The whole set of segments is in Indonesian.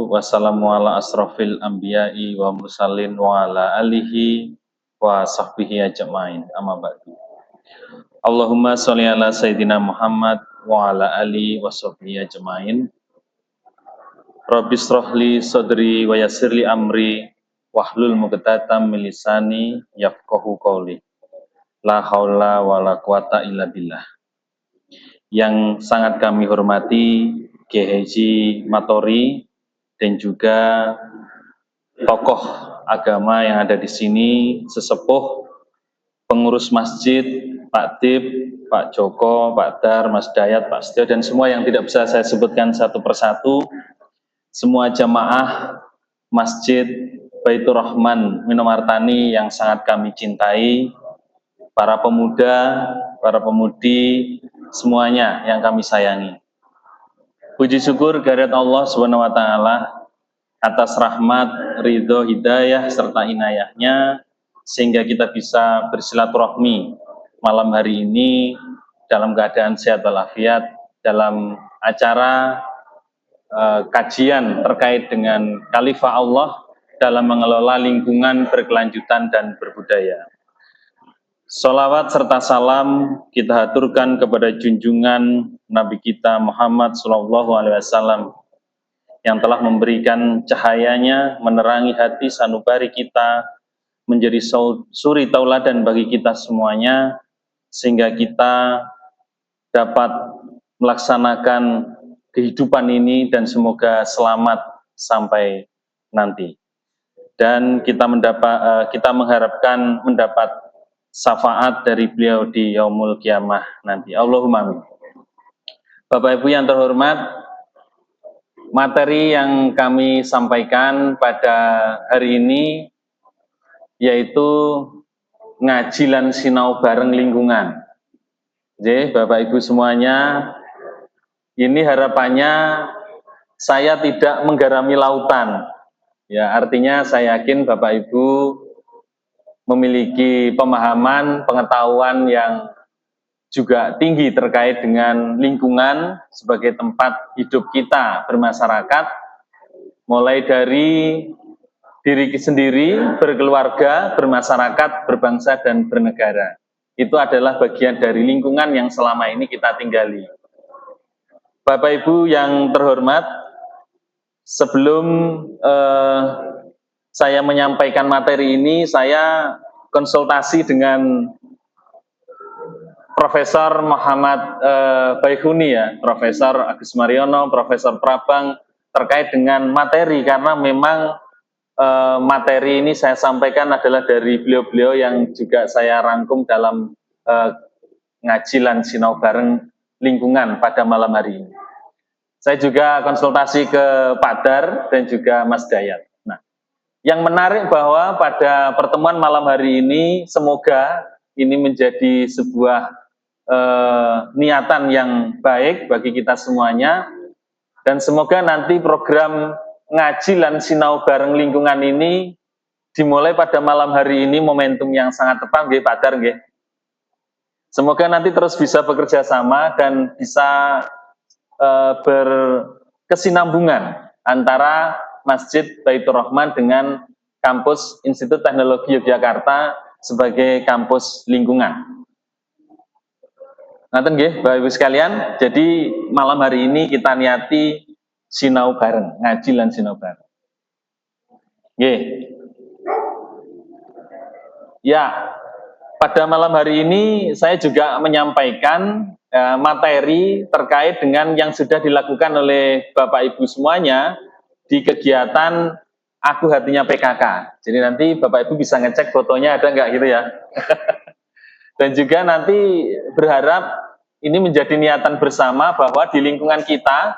wassalamu ala asrofil anbiya'i wa mursalin wa ala alihi wa sahbihi ajma'in. Amma ba'du. Allahumma sholli ala sayyidina Muhammad wa ala alihi wa sahbihi ajma'in. Rabbi shrah li sadri wa yassir li amri wahlul 'uqdatam min lisani yafqahu qawli. La haula wala quwata illa billah. Yang sangat kami hormati Kiai Haji Matori dan juga tokoh agama yang ada di sini, sesepuh, pengurus masjid, Pak Dip, Pak Joko, Pak Dar, Mas Dayat, Pak Setio, dan semua yang tidak bisa saya sebutkan satu persatu, semua jamaah Masjid Baitur Rahman Minomartani yang sangat kami cintai, para pemuda, para pemudi, semuanya yang kami sayangi. Puji syukur kehadirat Allah Subhanahu wa taala atas rahmat, ridho, hidayah serta inayahnya sehingga kita bisa bersilaturahmi malam hari ini dalam keadaan sehat walafiat dalam acara kajian terkait dengan Khalifah Allah dalam mengelola lingkungan berkelanjutan dan berbudaya. Sholawat serta salam kita haturkan kepada junjungan Nabi kita Muhammad SAW yang telah memberikan cahayanya, menerangi hati sanubari kita, menjadi suri tauladan bagi kita semuanya, sehingga kita dapat melaksanakan kehidupan ini dan semoga selamat sampai nanti. Dan kita mengharapkan mendapat syafaat dari beliau di yaumul kiamah nanti. Allahumma amin. Bapak Ibu yang terhormat, materi yang kami sampaikan pada hari ini yaitu ngaji lan sinau bareng lingkungan. Jadi Bapak Ibu semuanya, ini harapannya saya tidak menggarami lautan. Ya, artinya saya yakin Bapak Ibu memiliki pemahaman, pengetahuan yang juga tinggi terkait dengan lingkungan sebagai tempat hidup kita bermasyarakat, mulai dari diri sendiri, berkeluarga, bermasyarakat, berbangsa, dan bernegara. Itu adalah bagian dari lingkungan yang selama ini kita tinggali. Bapak Ibu yang terhormat, sebelum saya menyampaikan materi ini, saya konsultasi dengan Profesor Muhammad Baikuni ya, Profesor Agus Mariono, Profesor Prabang terkait dengan materi, karena memang materi ini saya sampaikan adalah dari beliau-beliau yang juga saya rangkum dalam ngaji lan sinau bareng lingkungan pada malam hari ini. Saya juga konsultasi ke Pak Dar dan juga Mas Dayat. Nah, yang menarik bahwa pada pertemuan malam hari ini semoga ini menjadi sebuah niatan yang baik bagi kita semuanya, dan semoga nanti program ngaji lan sinau bareng lingkungan ini dimulai pada malam hari ini, momentum yang sangat tepat nggih Pak Dar nggih. Semoga nanti terus bisa bekerja sama dan bisa berkesinambungan antara Masjid Baitur Rahman dengan kampus Institut Teknologi Yogyakarta sebagai kampus lingkungan. Nanti nggih, Bapak Ibu sekalian, jadi malam hari ini kita niati sinau bareng, ngaji lan sinau bareng. Nggih. Ya, pada malam hari ini saya juga menyampaikan materi terkait dengan yang sudah dilakukan oleh Bapak Ibu semuanya di kegiatan Aku Hatinya PKK. Jadi nanti Bapak Ibu bisa ngecek fotonya ada nggak gitu ya. Dan juga nanti berharap ini menjadi niatan bersama bahwa di lingkungan kita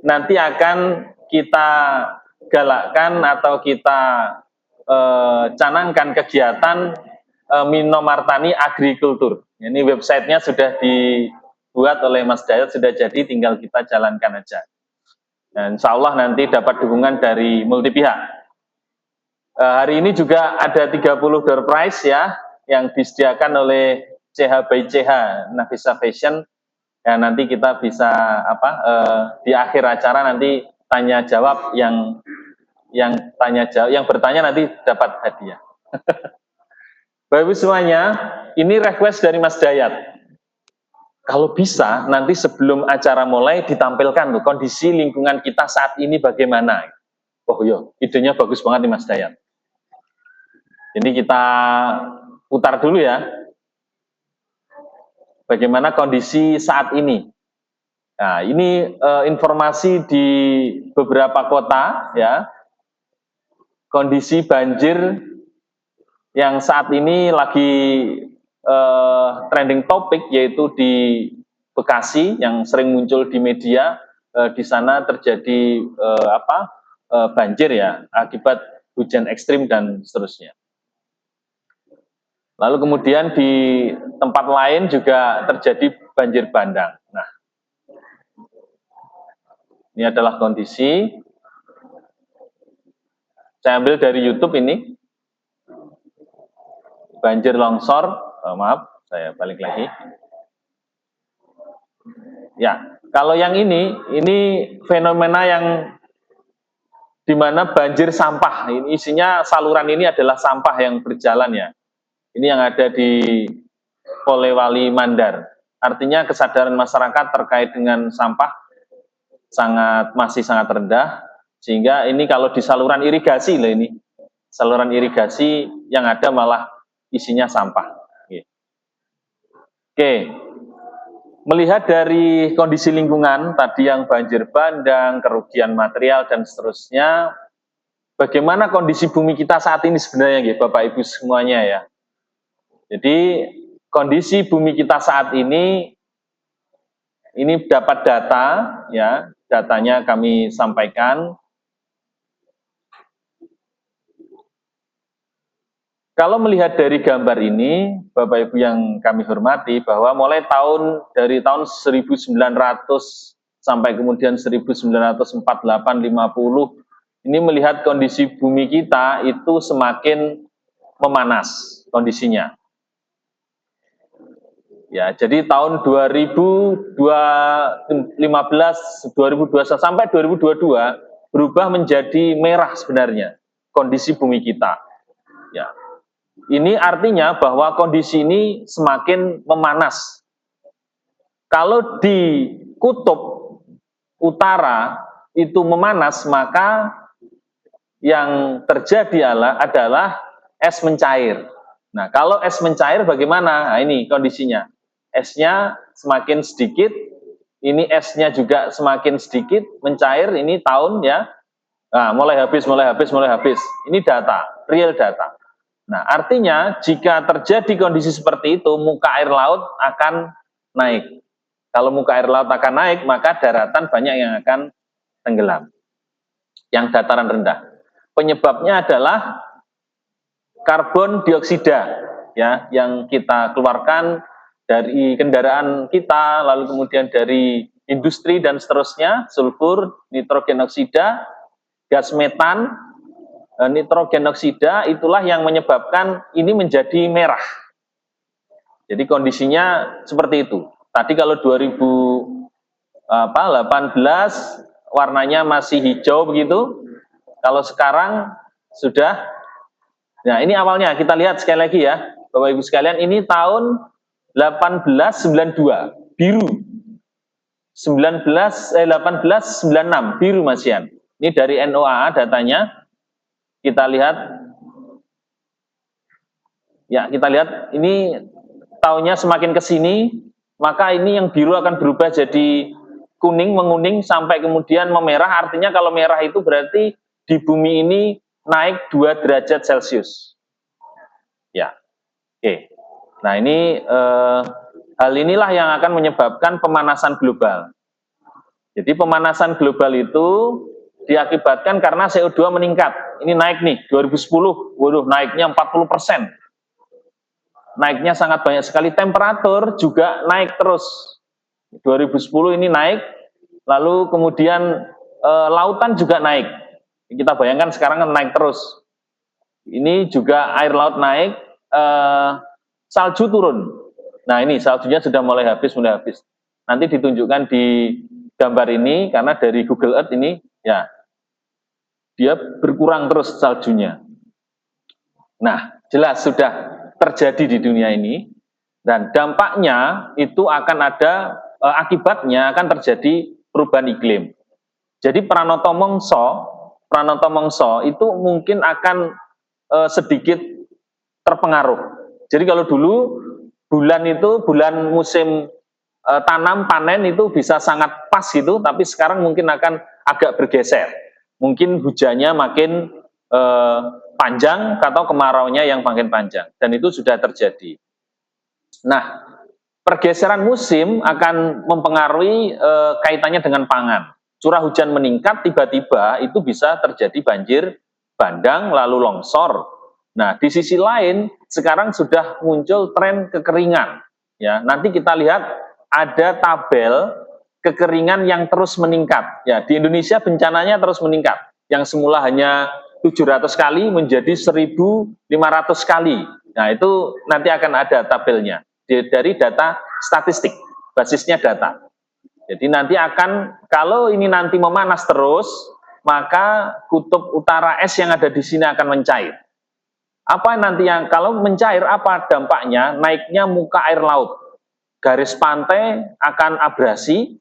nanti akan kita galakkan atau kita canangkan kegiatan Minomartani Agrikultur. Ini websitenya sudah dibuat oleh Mas Dayat, sudah jadi, tinggal kita jalankan aja. Dan insya Allah nanti dapat dukungan dari multi pihak. Hari ini juga ada 30 door prize ya, yang disediakan oleh CH by CH Nafisa Fashion. Ya, nanti kita bisa di akhir acara nanti tanya jawab yang bertanya nanti dapat hadiah. Bapak Ibu semuanya, ini request dari Mas Dayat. Kalau bisa, nanti sebelum acara mulai ditampilkan tuh kondisi lingkungan kita saat ini bagaimana. Oh iya, idenya bagus banget nih Mas Dayat. Jadi kita putar dulu ya. Bagaimana kondisi saat ini. Nah, ini informasi di beberapa kota ya. Kondisi banjir yang saat ini lagi trending topik yaitu di Bekasi yang sering muncul di media. Di sana terjadi banjir ya akibat hujan ekstrim dan seterusnya. Lalu kemudian di tempat lain juga terjadi banjir bandang. Nah, ini adalah kondisi. Saya ambil dari YouTube ini. Banjir longsor, maaf, saya balik lagi. Ya, kalau yang ini fenomena yang dimana banjir sampah. Ini isinya saluran ini adalah sampah yang berjalan ya. Ini yang ada di Polewali Mandar. Artinya kesadaran masyarakat terkait dengan sampah masih sangat rendah, sehingga ini kalau di saluran irigasi lah ini, saluran irigasi yang ada malah isinya sampah. Oke, melihat dari kondisi lingkungan tadi yang banjir bandang, kerugian material dan seterusnya, bagaimana kondisi bumi kita saat ini sebenarnya, Bapak Ibu semuanya ya. Jadi kondisi bumi kita saat ini dapat data ya, datanya kami sampaikan. Kalau melihat dari gambar ini, Bapak Ibu yang kami hormati, bahwa mulai dari tahun 1900 sampai kemudian 1948, 50, ini melihat kondisi bumi kita itu semakin memanas kondisinya. Ya, jadi tahun 2015, 2021 sampai 2022 berubah menjadi merah sebenarnya kondisi bumi kita. Ya. Ini artinya bahwa kondisi ini semakin memanas. Kalau di kutub utara itu memanas, maka yang terjadi adalah es mencair. Nah, kalau es mencair bagaimana? Nah, ini kondisinya. Esnya semakin sedikit, ini esnya juga semakin sedikit, mencair, ini tahun ya. Nah, mulai habis. Ini data, real data. Nah, artinya jika terjadi kondisi seperti itu, muka air laut akan naik. Kalau muka air laut akan naik, maka daratan banyak yang akan tenggelam. Yang dataran rendah. Penyebabnya adalah karbon dioksida ya, yang kita keluarkan dari kendaraan kita, lalu kemudian dari industri dan seterusnya, sulfur, nitrogen oksida, gas metan, nitrogen oksida, itulah yang menyebabkan ini menjadi merah. Jadi kondisinya seperti itu. Tadi kalau 2018 warnanya masih hijau begitu. Kalau sekarang sudah. Nah, ini awalnya kita lihat sekali lagi ya, Bapak Ibu sekalian, ini tahun 1892, biru. 1896, biru Masian. Ini dari NOAA datanya. Kita lihat ini tahunnya semakin ke sini, maka ini yang biru akan berubah jadi kuning, menguning sampai kemudian memerah. Artinya kalau merah itu berarti di bumi ini naik 2 derajat Celcius. Ya. Oke. Nah, ini hal inilah yang akan menyebabkan pemanasan global. Jadi pemanasan global itu diakibatkan karena CO2 meningkat. Ini naik nih, 2010, waduh naiknya 40%. Naiknya sangat banyak sekali. Temperatur juga naik terus. 2010 ini naik, lalu kemudian lautan juga naik. Kita bayangkan sekarang kan naik terus. Ini juga air laut naik, salju turun. Nah, ini saljunya sudah mulai habis. Nanti ditunjukkan di gambar ini, karena dari Google Earth ini, ya, dia berkurang terus saljunya. Nah, jelas sudah terjadi di dunia ini, dan dampaknya itu akan ada, akibatnya akan terjadi perubahan iklim. Jadi Pranoto Mongso itu mungkin akan sedikit terpengaruh. Jadi kalau dulu bulan musim tanam panen itu bisa sangat pas gitu, tapi sekarang mungkin akan agak bergeser. Mungkin hujannya makin panjang atau kemaraunya yang makin panjang, dan itu sudah terjadi. Nah, pergeseran musim akan mempengaruhi kaitannya dengan pangan. Curah hujan meningkat tiba-tiba itu bisa terjadi banjir bandang lalu longsor. Nah, di sisi lain sekarang sudah muncul tren kekeringan. Ya, nanti kita lihat ada tabel kekeringan yang terus meningkat. Ya, di Indonesia bencananya terus meningkat. Yang semula hanya 700 kali menjadi 1.500 kali. Nah, itu nanti akan ada tabelnya dari data statistik, basisnya data. Jadi nanti akan, kalau ini nanti memanas terus, maka kutub utara es yang ada di sini akan mencair. Apa nanti yang, kalau mencair, apa dampaknya? Naiknya muka air laut. Garis pantai akan abrasi,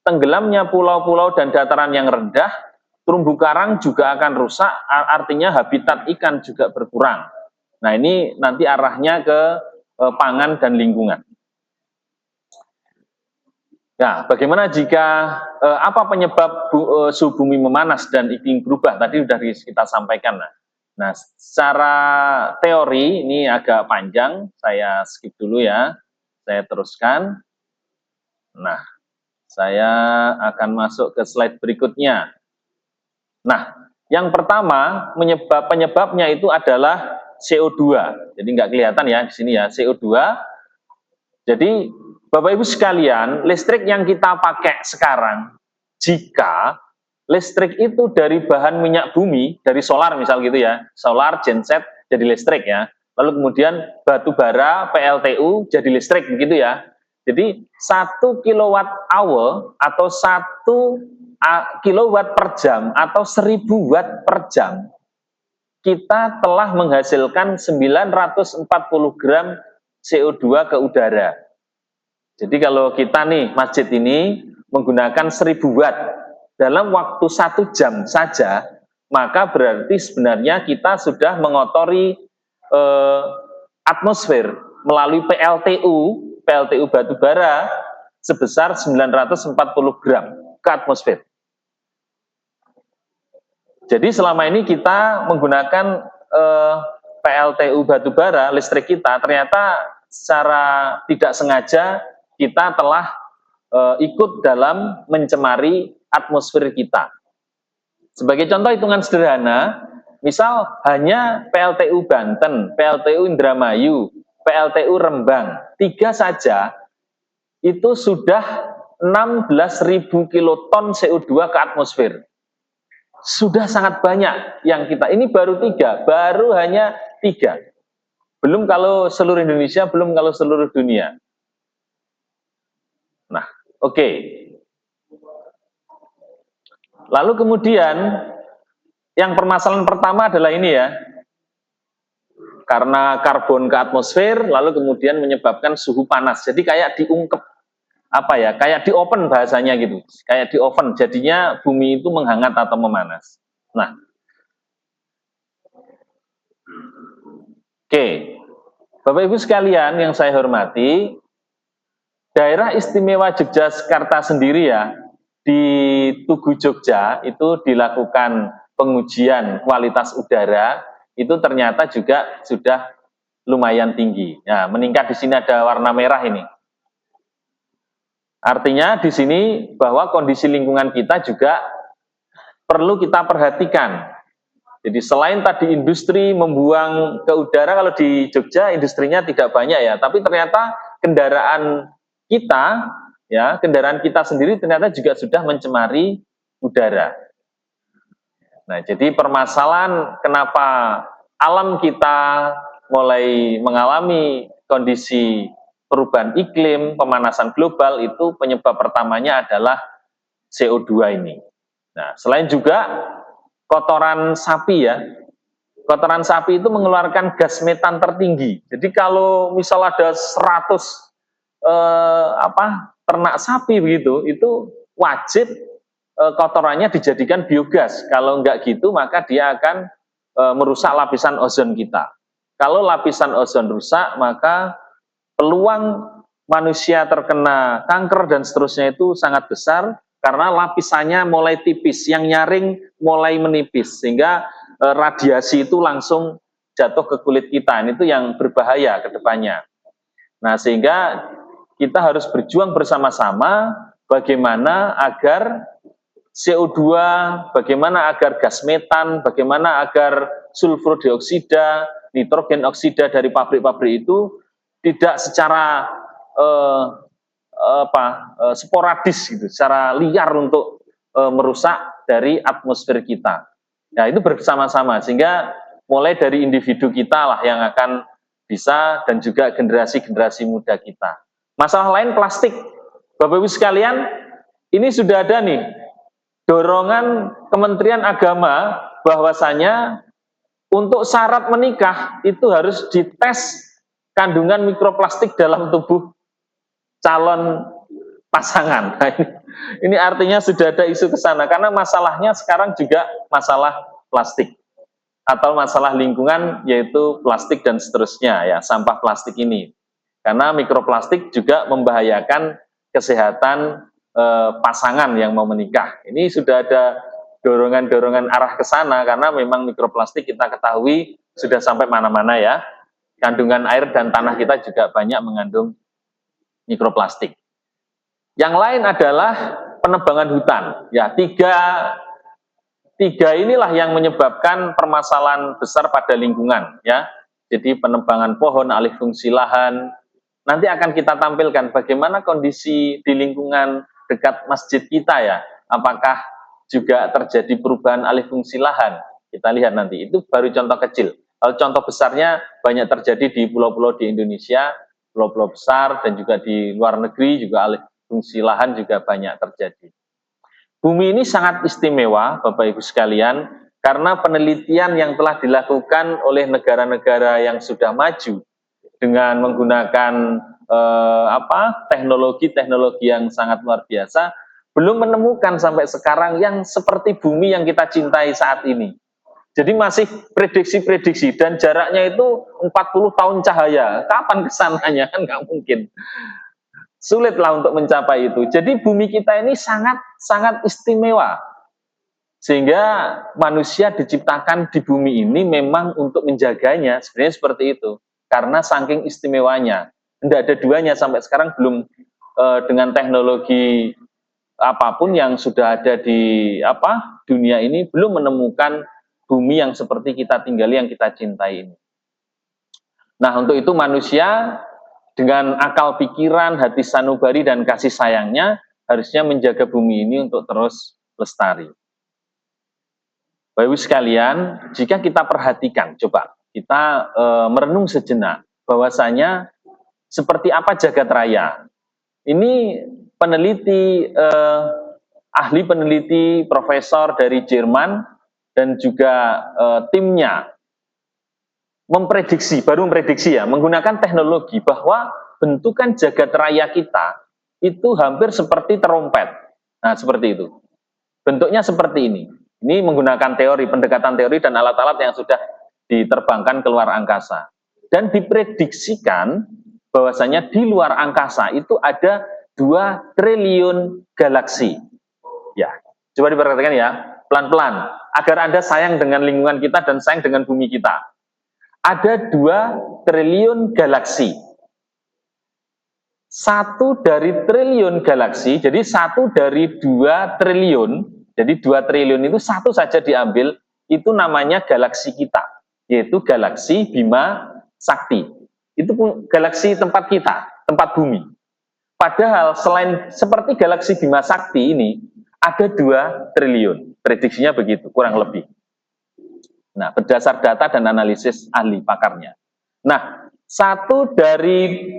tenggelamnya pulau-pulau dan dataran yang rendah, terumbu karang juga akan rusak, artinya habitat ikan juga berkurang. Nah, ini nanti arahnya ke pangan dan lingkungan. Nah, bagaimana jika apa penyebab suhu bumi memanas dan iklim berubah? Tadi sudah kita sampaikan. Nah, secara teori ini agak panjang, saya skip dulu ya. Saya teruskan. Nah, saya akan masuk ke slide berikutnya. Nah, yang pertama penyebabnya itu adalah CO2. Jadi nggak kelihatan ya di sini ya, CO2. Jadi Bapak Ibu sekalian, listrik yang kita pakai sekarang, jika listrik itu dari bahan minyak bumi, dari solar misal gitu ya, solar, genset jadi listrik ya, lalu kemudian batu bara, PLTU jadi listrik begitu ya. Jadi 1 kilowatt hour atau 1 kilowatt per jam atau 1000 watt per jam, kita telah menghasilkan 940 gram CO2 ke udara. Jadi kalau kita nih, masjid ini menggunakan 1000 watt dalam waktu 1 jam saja, maka berarti sebenarnya kita sudah mengotori atmosfer melalui PLTU batubara sebesar 940 gram ke atmosfer. Jadi selama ini kita menggunakan PLTU batubara, listrik kita, ternyata secara tidak sengaja kita telah ikut dalam mencemari atmosfer kita. Sebagai contoh hitungan sederhana, misal hanya PLTU Banten, PLTU Indramayu, PLTU Rembang, 3 saja, itu sudah 16.000 kiloton CO2 ke atmosfer. Sudah sangat banyak yang kita, ini baru 3, baru hanya 3. Belum kalau seluruh Indonesia, belum kalau seluruh dunia. Nah, oke. Lalu kemudian yang permasalahan pertama adalah ini ya. Karena karbon ke atmosfer, lalu kemudian menyebabkan suhu panas. Jadi kayak diungkep, apa ya, kayak di oven bahasanya gitu. Kayak di oven, jadinya bumi itu menghangat atau memanas. Nah, oke. Bapak Ibu sekalian yang saya hormati, Daerah Istimewa Yogyakarta sendiri ya, di Tugu Jogja itu dilakukan pengujian kualitas udara, itu ternyata juga sudah lumayan tinggi. Nah, meningkat di sini ada warna merah ini. Artinya di sini bahwa kondisi lingkungan kita juga perlu kita perhatikan. Jadi selain tadi industri membuang ke udara, kalau di Jogja industrinya tidak banyak ya, tapi ternyata kendaraan kita sendiri ternyata juga sudah mencemari udara. Nah, jadi permasalahan kenapa alam kita mulai mengalami kondisi perubahan iklim, pemanasan global, itu penyebab pertamanya adalah CO2 ini. Nah, selain juga kotoran sapi ya, kotoran sapi itu mengeluarkan gas metan tertinggi. Jadi kalau misal ada 100 ternak sapi begitu, itu wajib kotorannya dijadikan biogas. Kalau enggak gitu, maka dia akan merusak lapisan ozon kita. Kalau lapisan ozon rusak, maka peluang manusia terkena kanker dan seterusnya itu sangat besar karena lapisannya mulai tipis, yang nyaring mulai menipis, sehingga radiasi itu langsung jatuh ke kulit kita. Itu yang berbahaya ke depannya. Nah, sehingga kita harus berjuang bersama-sama bagaimana agar CO2, bagaimana agar gas metan, bagaimana agar sulfur dioksida, nitrogen oksida dari pabrik-pabrik itu tidak secara sporadis gitu, secara liar untuk merusak dari atmosfer kita. Nah, itu bersama-sama sehingga mulai dari individu kita lah yang akan bisa dan juga generasi-generasi muda kita. Masalah lain plastik. Bapak Ibu sekalian, ini sudah ada nih dorongan Kementerian Agama bahwasanya untuk syarat menikah itu harus dites kandungan mikroplastik dalam tubuh calon pasangan. Nah, ini artinya sudah ada isu ke sana karena masalahnya sekarang juga masalah plastik atau masalah lingkungan, yaitu plastik dan seterusnya ya, sampah plastik ini. Karena mikroplastik juga membahayakan kesehatan pasangan yang mau menikah. Ini sudah ada dorongan-dorongan arah ke sana karena memang mikroplastik kita ketahui sudah sampai mana-mana ya. Kandungan air dan tanah kita juga banyak mengandung mikroplastik. Yang lain adalah penebangan hutan. Ya, tiga inilah yang menyebabkan permasalahan besar pada lingkungan ya. Jadi penebangan pohon, alih fungsi lahan. Nanti akan kita tampilkan bagaimana kondisi di lingkungan dekat masjid kita ya. Apakah juga terjadi perubahan alih fungsi lahan? Kita lihat nanti. Itu baru contoh kecil. Kalau contoh besarnya banyak terjadi di pulau-pulau di Indonesia, pulau-pulau besar dan juga di luar negeri juga alih fungsi lahan juga banyak terjadi. Bumi ini sangat istimewa, Bapak Ibu sekalian, karena penelitian yang telah dilakukan oleh negara-negara yang sudah maju dengan menggunakan teknologi-teknologi yang sangat luar biasa, belum menemukan sampai sekarang yang seperti bumi yang kita cintai saat ini. Jadi masih prediksi-prediksi dan jaraknya itu 40 tahun cahaya. Kapan kesananya? Kan nggak mungkin. Sulitlah untuk mencapai itu. Jadi bumi kita ini sangat istimewa. Sehingga manusia diciptakan di bumi ini memang untuk menjaganya, sebenarnya seperti itu. Karena saking istimewanya. Tidak ada duanya sampai sekarang belum dengan teknologi apapun yang sudah ada di dunia ini belum menemukan bumi yang seperti kita tinggali, yang kita cintai ini. Nah, untuk itu manusia dengan akal pikiran, hati sanubari, dan kasih sayangnya harusnya menjaga bumi ini untuk terus lestari. Bapak Ibu sekalian, jika kita perhatikan, coba kita merenung sejenak, bahwasanya seperti apa jagat raya. Ini peneliti, ahli peneliti, profesor dari Jerman, dan juga timnya baru memprediksi ya, menggunakan teknologi bahwa bentukan jagat raya kita itu hampir seperti terompet. Nah, seperti itu. Bentuknya seperti ini. Ini menggunakan pendekatan teori dan alat-alat yang sudah diterbangkan ke luar angkasa. Dan diprediksikan bahwasanya di luar angkasa itu ada 2 triliun galaksi. Ya, coba diperhatikan ya, pelan-pelan, agar Anda sayang dengan lingkungan kita dan sayang dengan bumi kita. Ada 2 triliun galaksi. 1 dari triliun galaksi, jadi 1 dari 2 triliun, jadi 2 triliun itu 1 saja diambil, itu namanya galaksi kita, yaitu galaksi Bima Sakti. Itu galaksi tempat kita, tempat bumi. Padahal selain seperti galaksi Bima Sakti ini, ada 2 triliun, prediksinya begitu, kurang lebih. Nah, berdasar data dan analisis ahli pakarnya. Nah, 1 dari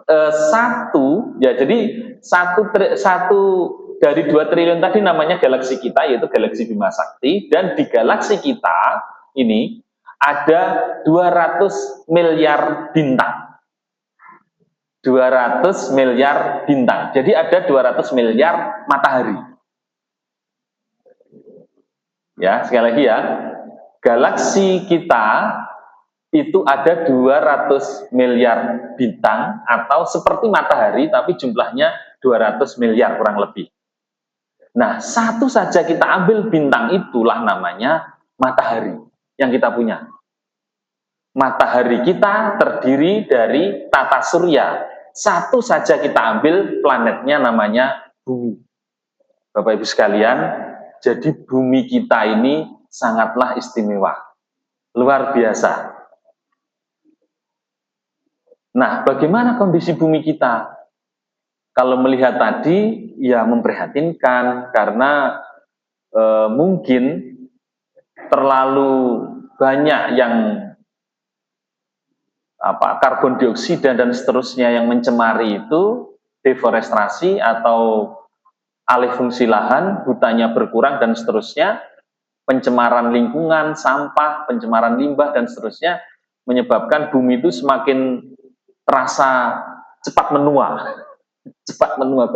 1, ya jadi 1 dari 2 triliun tadi namanya galaksi kita, yaitu galaksi Bima Sakti, dan di galaksi kita ini ada 200 miliar bintang. 200 miliar bintang. Jadi ada 200 miliar matahari. Ya, sekali lagi ya. Galaksi kita itu ada 200 miliar bintang atau seperti matahari tapi jumlahnya 200 miliar kurang lebih. Nah, satu saja kita ambil bintang itulah namanya matahari yang kita punya. Matahari kita terdiri dari tata surya. Satu saja kita ambil planetnya namanya bumi. Bapak Ibu sekalian, jadi bumi kita ini sangatlah istimewa. Luar biasa. Nah, bagaimana kondisi bumi kita? Kalau melihat tadi, ya memprihatinkan karena mungkin terlalu banyak yang karbon dioksida dan seterusnya yang mencemari itu, deforestasi atau alih fungsi lahan, hutannya berkurang dan seterusnya, pencemaran lingkungan, sampah, pencemaran limbah dan seterusnya, menyebabkan bumi itu semakin terasa cepat menua. Cepat menua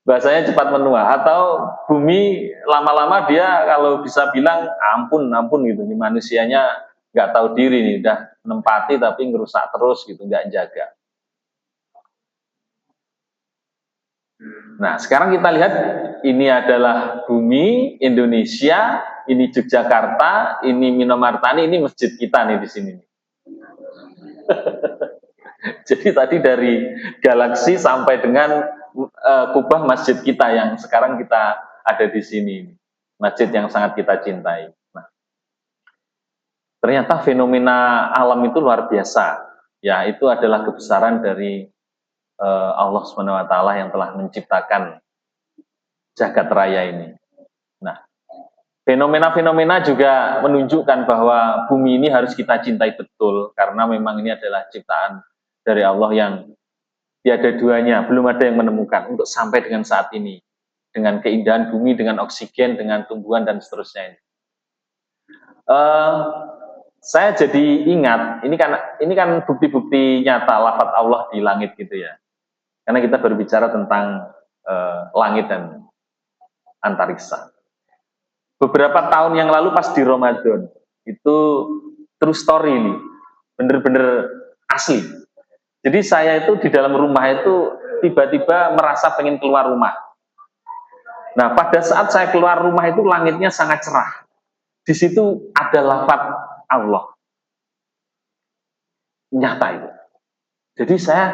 bahasanya cepat menua, atau bumi lama-lama dia kalau bisa bilang ampun gitu, nih manusianya nggak tahu diri nih, udah menempati tapi ngerusak terus gitu, nggak jaga. Nah, sekarang kita lihat ini adalah bumi Indonesia, ini Yogyakarta, ini Minomartani, ini masjid kita nih di sini. Jadi tadi dari galaksi sampai dengan kubah masjid kita yang sekarang kita ada di sini, masjid yang sangat kita cintai. Nah, ternyata fenomena alam itu luar biasa. Ya, itu adalah kebesaran dari Allah SWT yang telah menciptakan jagat raya ini. Nah, fenomena-fenomena juga menunjukkan bahwa bumi ini harus kita cintai betul, karena memang ini adalah ciptaan dari Allah yang tiada duanya, belum ada yang menemukan untuk sampai dengan saat ini, dengan keindahan bumi, dengan oksigen, dengan tumbuhan dan seterusnya. Saya jadi ingat, ini kan bukti-bukti nyata lafaz Allah di langit gitu ya. Karena kita berbicara tentang langit dan antariksa. Beberapa tahun yang lalu pas di Ramadan, itu true story ini, bener-bener asli. Jadi saya itu di dalam rumah itu tiba-tiba merasa pengen keluar rumah. Nah, pada saat saya keluar rumah itu langitnya sangat cerah. Di situ ada lafaz Allah. Nyata itu. Jadi saya,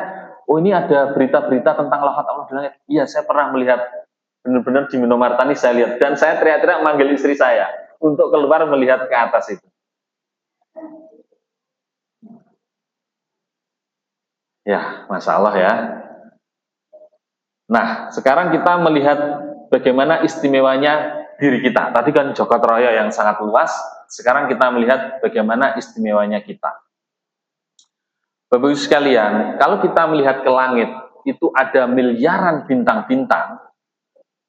oh ini ada berita-berita tentang lafaz Allah di langit. Iya, saya pernah melihat, benar-benar di Minomartani saya lihat. Dan saya teriak-teriak manggil istri saya untuk keluar melihat ke atas itu. Ya, masalah ya. Nah, sekarang kita melihat bagaimana istimewanya diri kita. Tadi kan jagat raya yang sangat luas, sekarang kita melihat bagaimana istimewanya kita. Bapak Ibu sekalian, kalau kita melihat ke langit, itu ada miliaran bintang-bintang,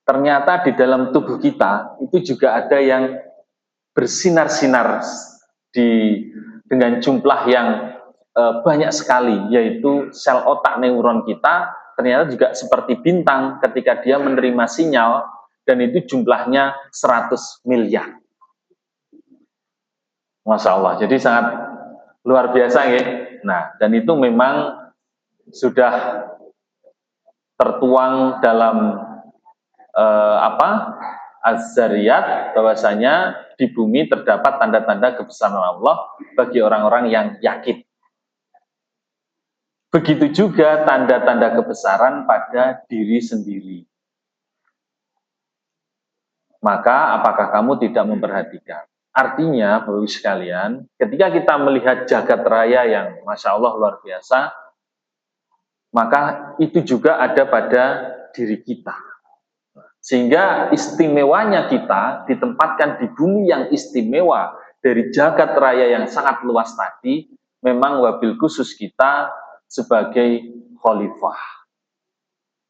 ternyata di dalam tubuh kita, itu juga ada yang bersinar-sinar dengan jumlah yang banyak sekali, yaitu sel otak neuron kita, ternyata juga seperti bintang ketika dia menerima sinyal, dan itu jumlahnya 100 miliar. Masya Allah, jadi sangat luar biasa ya. Nah, dan itu memang sudah tertuang dalam Az-Zariyat, bahwasanya di bumi terdapat tanda-tanda kebesaran Allah bagi orang-orang yang yakin. Begitu juga tanda-tanda kebesaran pada diri sendiri. Maka apakah kamu tidak memperhatikan? Artinya, Bapak Ibu sekalian, ketika kita melihat jagat raya yang Masya Allah luar biasa, maka itu juga ada pada diri kita. Sehingga istimewanya kita ditempatkan di bumi yang istimewa dari jagat raya yang sangat luas tadi, memang wabil khusus kita sebagai khalifah.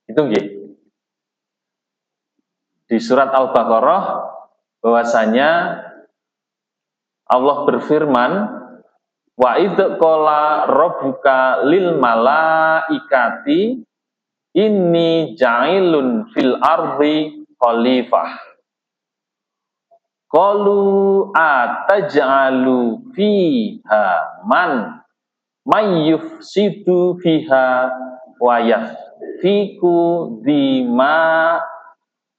Itu nggih. di surat Al-Baqarah bahwasanya Allah berfirman, wa idz qala rabbuka lil malaikati inni ja'ilun fil ardi khalifah. Qalu ataj'alu fiha man mayyufsidu fiha wa yasfiku dima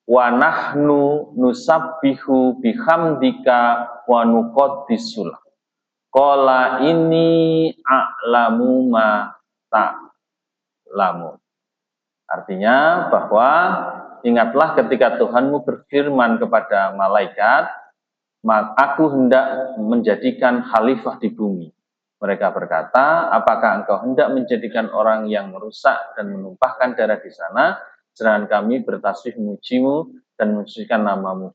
wa nahnu nusabbihu bihamdika wa nuqaddisul. Qala ini a'lamu ma ta'lamu. Artinya bahwa ingatlah ketika Tuhanmu berfirman kepada malaikat, aku hendak menjadikan khalifah di bumi. Mereka berkata, apakah engkau hendak menjadikan orang yang merusak dan menumpahkan darah di sana, sedangkan kami bertasbih memujimu dan mensucikan namamu.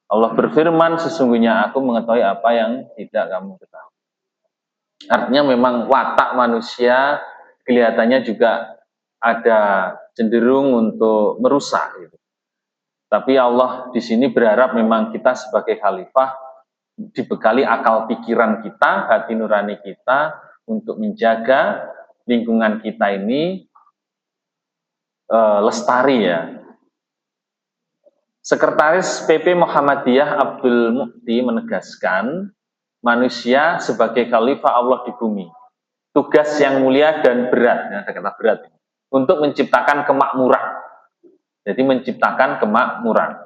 Allah berfirman, sesungguhnya aku mengetahui apa yang tidak kamu ketahui. Artinya memang watak manusia kelihatannya juga ada cenderung untuk merusak. Gitu. Tapi Allah di sini berharap memang kita sebagai khalifah dibekali akal pikiran kita, hati nurani kita untuk menjaga lingkungan kita ini lestari ya. Sekretaris PP Muhammadiyah Abdul Mukti menegaskan manusia sebagai khalifah Allah di bumi. Tugas yang mulia dan berat, ya, ada kata berat, untuk menciptakan kemakmuran. Jadi menciptakan kemakmuran.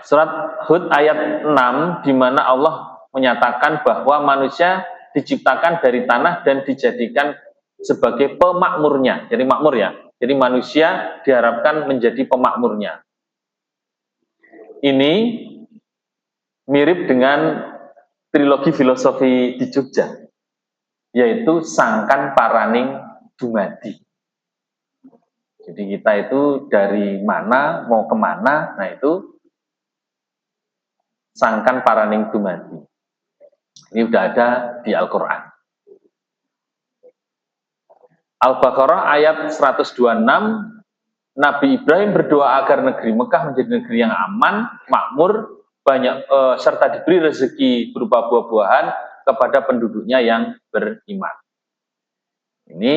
Surat Hud ayat 6 di mana Allah menyatakan bahwa manusia diciptakan dari tanah dan dijadikan sebagai pemakmurnya. Jadi makmur ya. Jadi manusia diharapkan menjadi pemakmurnya. Ini mirip dengan trilogi filosofi di Jogja, yaitu Sangkan Paraning Dumadi. Jadi kita itu dari mana mau kemana, nah itu Sangkan Paraning Dumadi. Ini sudah ada di Al-Quran. Al-Baqarah ayat 126, Nabi Ibrahim berdoa agar negeri Mekah menjadi negeri yang aman, makmur, banyak serta diberi rezeki berupa buah-buahan kepada penduduknya yang beriman. Ini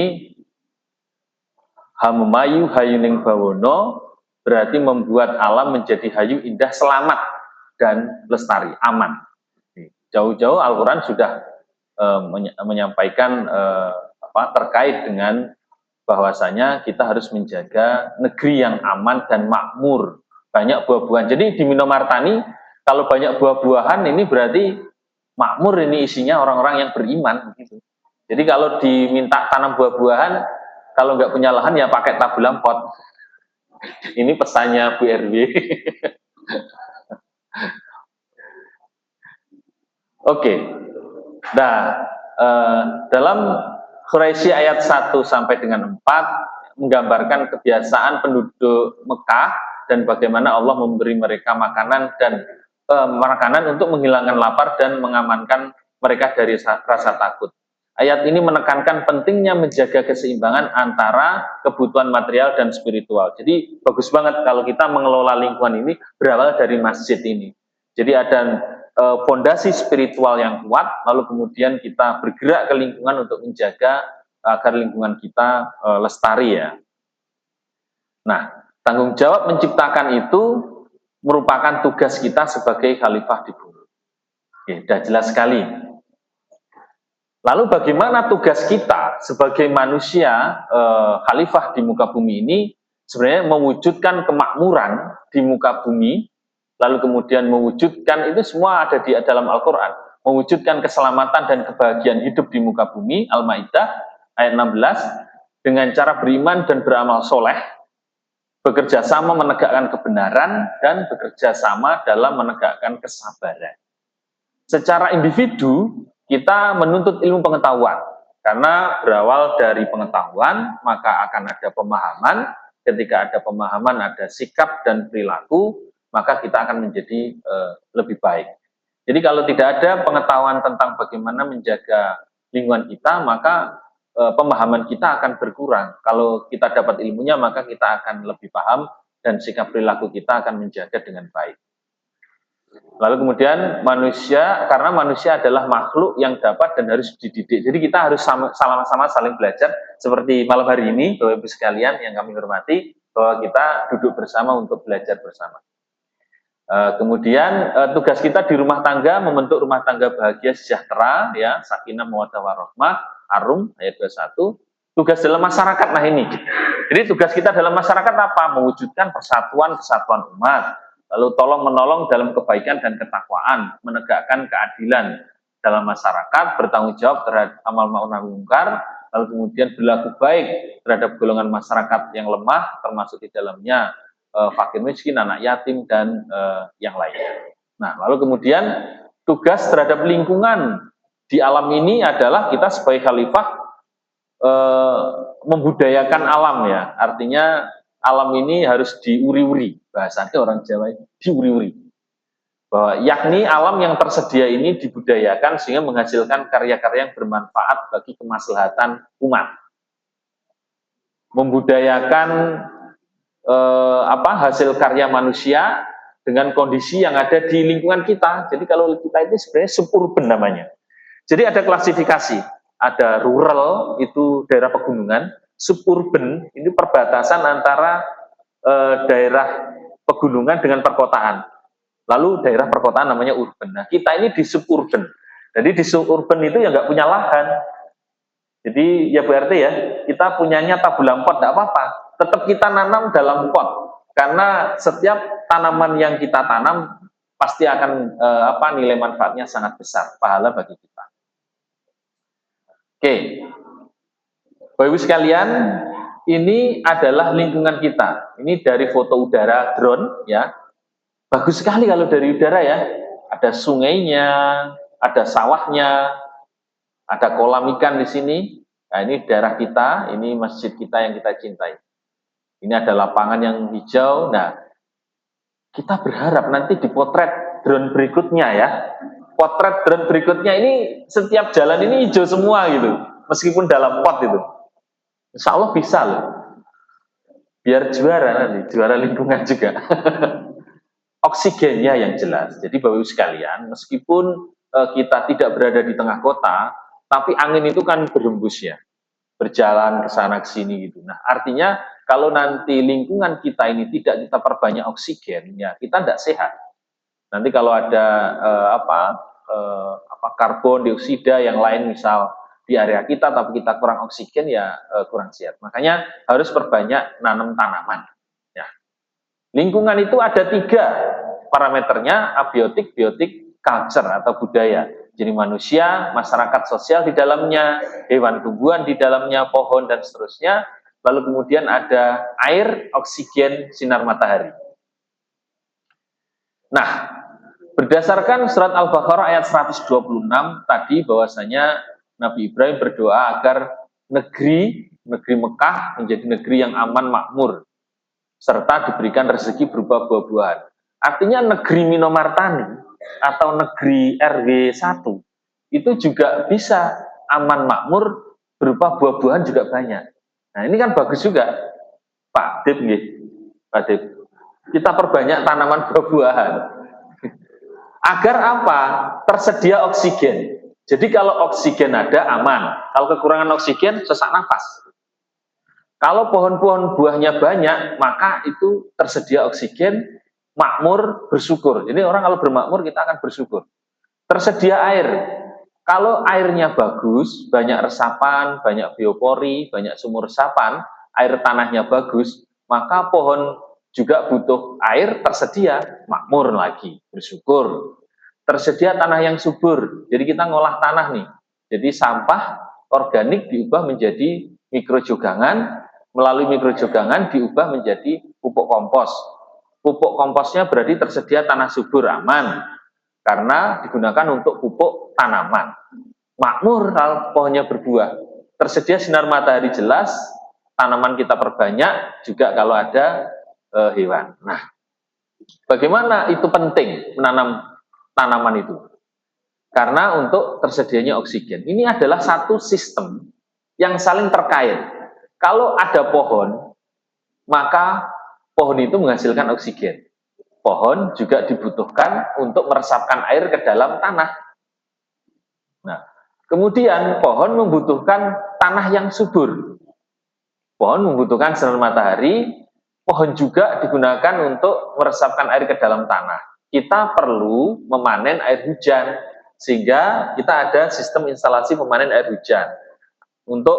Hamemayu hayuning bawono berarti membuat alam menjadi hayu, indah, selamat dan lestari, aman. Jauh-jauh Al-Quran sudah menyampaikan terkait dengan bahwasanya kita harus menjaga negeri yang aman dan makmur, banyak buah-buahan. Jadi di Minomartani kalau banyak buah-buahan ini berarti makmur, ini isinya orang-orang yang beriman gitu. Jadi kalau diminta tanam buah-buahan, kalau nggak punya lahan ya pakai tabulam pot. Ini pesannya Bu RW. Oke. Nah, dalam Quraisy ayat 1 sampai dengan 4 menggambarkan kebiasaan penduduk Mekah dan bagaimana Allah memberi mereka makanan dan makanan untuk menghilangkan lapar dan mengamankan mereka dari rasa takut. Ayat ini menekankan pentingnya menjaga keseimbangan antara kebutuhan material dan spiritual. Jadi bagus banget kalau kita mengelola lingkungan ini berawal dari masjid ini. Jadi ada fondasi spiritual yang kuat, lalu kemudian kita bergerak ke lingkungan untuk menjaga agar lingkungan kita lestari ya. Nah, tanggung jawab menciptakan itu merupakan tugas kita sebagai khalifah di bumi. Oke, sudah jelas sekali. Lalu bagaimana tugas kita sebagai manusia khalifah di muka bumi ini sebenarnya mewujudkan kemakmuran di muka bumi, lalu kemudian mewujudkan itu semua ada di dalam Al-Quran, mewujudkan keselamatan dan kebahagiaan hidup di muka bumi, Al-Maidah ayat 16, dengan cara beriman dan beramal soleh, bekerja sama menegakkan kebenaran dan bekerja sama dalam menegakkan kesabaran. Secara individu kita menuntut ilmu pengetahuan, karena berawal dari pengetahuan maka akan ada pemahaman. Ketika ada pemahaman, ada sikap dan perilaku, maka kita akan menjadi lebih baik. Jadi kalau tidak ada pengetahuan tentang bagaimana menjaga lingkungan kita, maka pemahaman kita akan berkurang. Kalau kita dapat ilmunya, maka kita akan lebih paham dan sikap perilaku kita akan menjaga dengan baik. Lalu kemudian manusia, karena manusia adalah makhluk yang dapat dan harus dididik. Jadi kita harus sama-sama saling belajar. Seperti malam hari ini, Bapak Ibu sekalian yang kami hormati, bahwa kita duduk bersama untuk belajar bersama. Kemudian tugas kita di rumah tangga, membentuk rumah tangga bahagia sejahtera, ya, sakinah mawaddah warahmah, Ar-Rum ayat 21. Tugas dalam masyarakat, nah ini. Jadi tugas kita dalam masyarakat apa? Mewujudkan persatuan kesatuan umat. Lalu tolong menolong dalam kebaikan dan ketakwaan, menegakkan keadilan dalam masyarakat, bertanggung jawab terhadap amal ma'ruf nahi mungkar, lalu kemudian berlaku baik terhadap golongan masyarakat yang lemah, termasuk di dalamnya fakir miskin, anak yatim, dan yang lainnya. Nah, lalu kemudian tugas terhadap lingkungan di alam ini adalah kita sebagai khalifah membudayakan alam, ya. Artinya alam ini harus diuri-uri, bahasanya orang Jawa, diuri-uri. Bahwa yakni alam yang tersedia ini dibudayakan sehingga menghasilkan karya-karya yang bermanfaat bagi kemaslahatan umat. Membudayakan hasil karya manusia dengan kondisi yang ada di lingkungan kita. Jadi kalau kita ini sebenarnya suburban namanya. Jadi ada klasifikasi, ada rural itu daerah pegunungan, suburban ini perbatasan antara daerah pegunungan dengan perkotaan. Lalu daerah perkotaan namanya urban. Nah, kita ini di suburban. Jadi di suburban itu ya nggak punya lahan. Jadi ya berarti ya kita punyanya tabulam pot, tidak apa-apa. Tetap kita nanam dalam pot. Karena setiap tanaman yang kita tanam pasti akan nilai manfaatnya sangat besar, pahala bagi kita. Oke, Bapak Ibu sekalian, ini adalah lingkungan kita. Ini dari foto udara drone, ya. Bagus sekali kalau dari udara, ya. Ada sungainya, ada sawahnya, ada kolam ikan di sini. Nah, ini daerah kita, ini masjid kita yang kita cintai. Ini ada lapangan yang hijau. Nah, kita berharap nanti di potret drone berikutnya, ya. Potret drone berikutnya ini setiap jalan ini hijau semua gitu, meskipun dalam pot itu. Insya Allah bisa loh. Biar juara nanti, juara lingkungan juga. Oksigennya yang jelas. Jadi Bapak Ibu sekalian, meskipun kita tidak berada di tengah kota, tapi angin itu kan berhembus, ya, berjalan ke sana ke sini gitu. Nah, artinya kalau nanti lingkungan kita ini tidak kita perbanyak oksigen, ya kita tidak sehat. Nanti kalau ada karbon dioksida yang lain misal di area kita, tapi kita kurang oksigen, ya kurang sehat. Makanya harus perbanyak nanam tanaman. Ya. Lingkungan itu ada 3 parameternya, abiotik, biotik, culture atau budaya. Jadi manusia, masyarakat sosial di dalamnya, hewan tumbuhan di dalamnya, pohon dan seterusnya. Lalu kemudian ada air, oksigen, sinar matahari. Nah, berdasarkan surat Al-Baqarah ayat 126 tadi bahwasanya Nabi Ibrahim berdoa agar negeri Mekah menjadi negeri yang aman makmur serta diberikan rezeki berupa buah-buahan. Artinya negeri Minomartani atau negeri RW 1 itu juga bisa aman makmur berupa buah-buahan juga banyak. Nah, ini kan bagus juga, Pak Dip, Pak Dip. Kita perbanyak tanaman buah-buahan. Agar apa? Tersedia oksigen. Jadi kalau oksigen ada, aman. Kalau kekurangan oksigen, sesak nafas. Kalau pohon-pohon buahnya banyak, maka itu tersedia oksigen, makmur, bersyukur. Jadi orang kalau bermakmur, kita akan bersyukur. Tersedia air. Kalau airnya bagus, banyak resapan, banyak biopori, banyak sumur resapan, air tanahnya bagus, maka pohon juga butuh air, tersedia, makmur lagi, bersyukur. Tersedia tanah yang subur, jadi kita ngolah tanah nih. Jadi sampah organik diubah menjadi mikrojogangan, melalui mikrojogangan diubah menjadi pupuk kompos. Pupuk komposnya berarti tersedia tanah subur, aman, karena digunakan untuk pupuk tanaman. Makmur kalau pohonnya berbuah. Tersedia sinar matahari jelas, tanaman kita perbanyak, juga kalau ada hewan. Nah, bagaimana itu penting menanam tanaman itu? Karena untuk tersedianya oksigen. Ini adalah satu sistem yang saling terkait. Kalau ada pohon, maka pohon itu menghasilkan oksigen. Pohon juga dibutuhkan untuk meresapkan air ke dalam tanah. Nah, kemudian pohon membutuhkan tanah yang subur. Pohon membutuhkan sinar matahari, pohon juga digunakan untuk meresapkan air ke dalam tanah. Kita perlu memanen air hujan, sehingga kita ada sistem instalasi pemanen air hujan untuk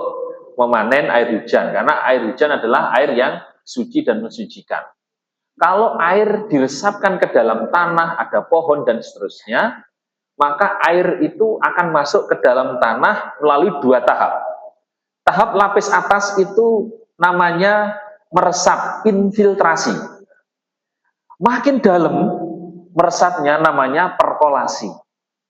memanen air hujan, karena air hujan adalah air yang suci dan mensucikan. Kalau air diresapkan ke dalam tanah, ada pohon dan seterusnya, maka air itu akan masuk ke dalam tanah melalui 2 tahap. Tahap lapis atas itu namanya meresap, infiltrasi. Makin dalam meresapnya namanya perkolasi.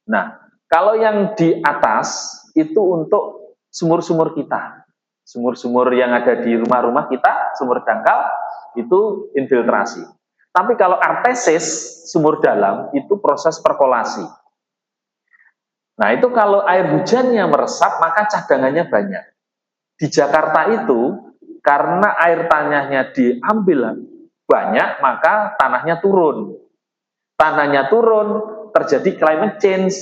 Nah, kalau yang di atas itu untuk sumur-sumur kita. Sumur-sumur yang ada di rumah-rumah kita, sumur dangkal, itu infiltrasi. Tapi kalau artesis, sumur dalam, itu proses perkolasi. Nah, itu kalau air hujannya meresap, maka cadangannya banyak. Di Jakarta itu, karena air tanahnya diambil banyak, maka tanahnya turun. Tanahnya turun, terjadi climate change,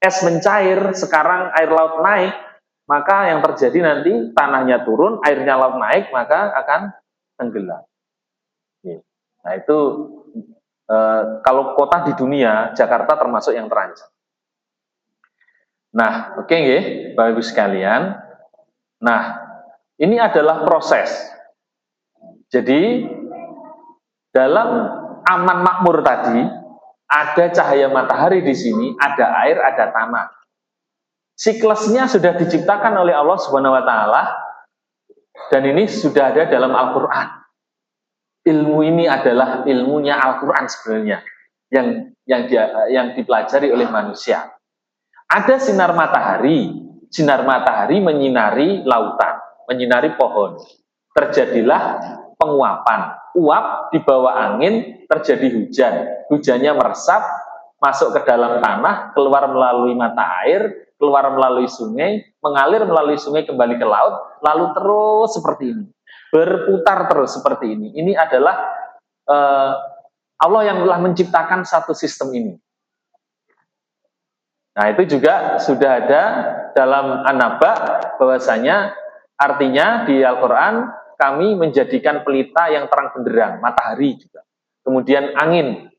es mencair, sekarang air laut naik, maka yang terjadi nanti tanahnya turun, airnya laut naik, maka akan tenggelam. Nah itu kalau kota di dunia, Jakarta termasuk yang terancam. Nah, oke nggih, Bapak Ibu sekalian. Nah, ini adalah proses. Jadi dalam aman makmur tadi, ada cahaya matahari di sini, ada air, ada tanah. Siklusnya sudah diciptakan oleh Allah Subhanahu wa taala, dan ini sudah ada dalam Al-Qur'an. Ilmu ini adalah ilmunya Al-Qur'an sebenarnya, yang dipelajari oleh manusia. Ada sinar matahari menyinari lautan, menyinari pohon. Terjadilah penguapan. Uap di bawah angin, terjadi hujan. Hujannya meresap, masuk ke dalam tanah, keluar melalui mata air, keluar melalui sungai, mengalir melalui sungai kembali ke laut, lalu terus seperti ini. Berputar terus seperti ini. Ini adalah Allah yang telah menciptakan satu sistem ini. Nah, itu juga sudah ada dalam An-Naba, bahwasanya artinya di Al-Quran kami menjadikan pelita yang terang benderang, matahari juga. Kemudian angin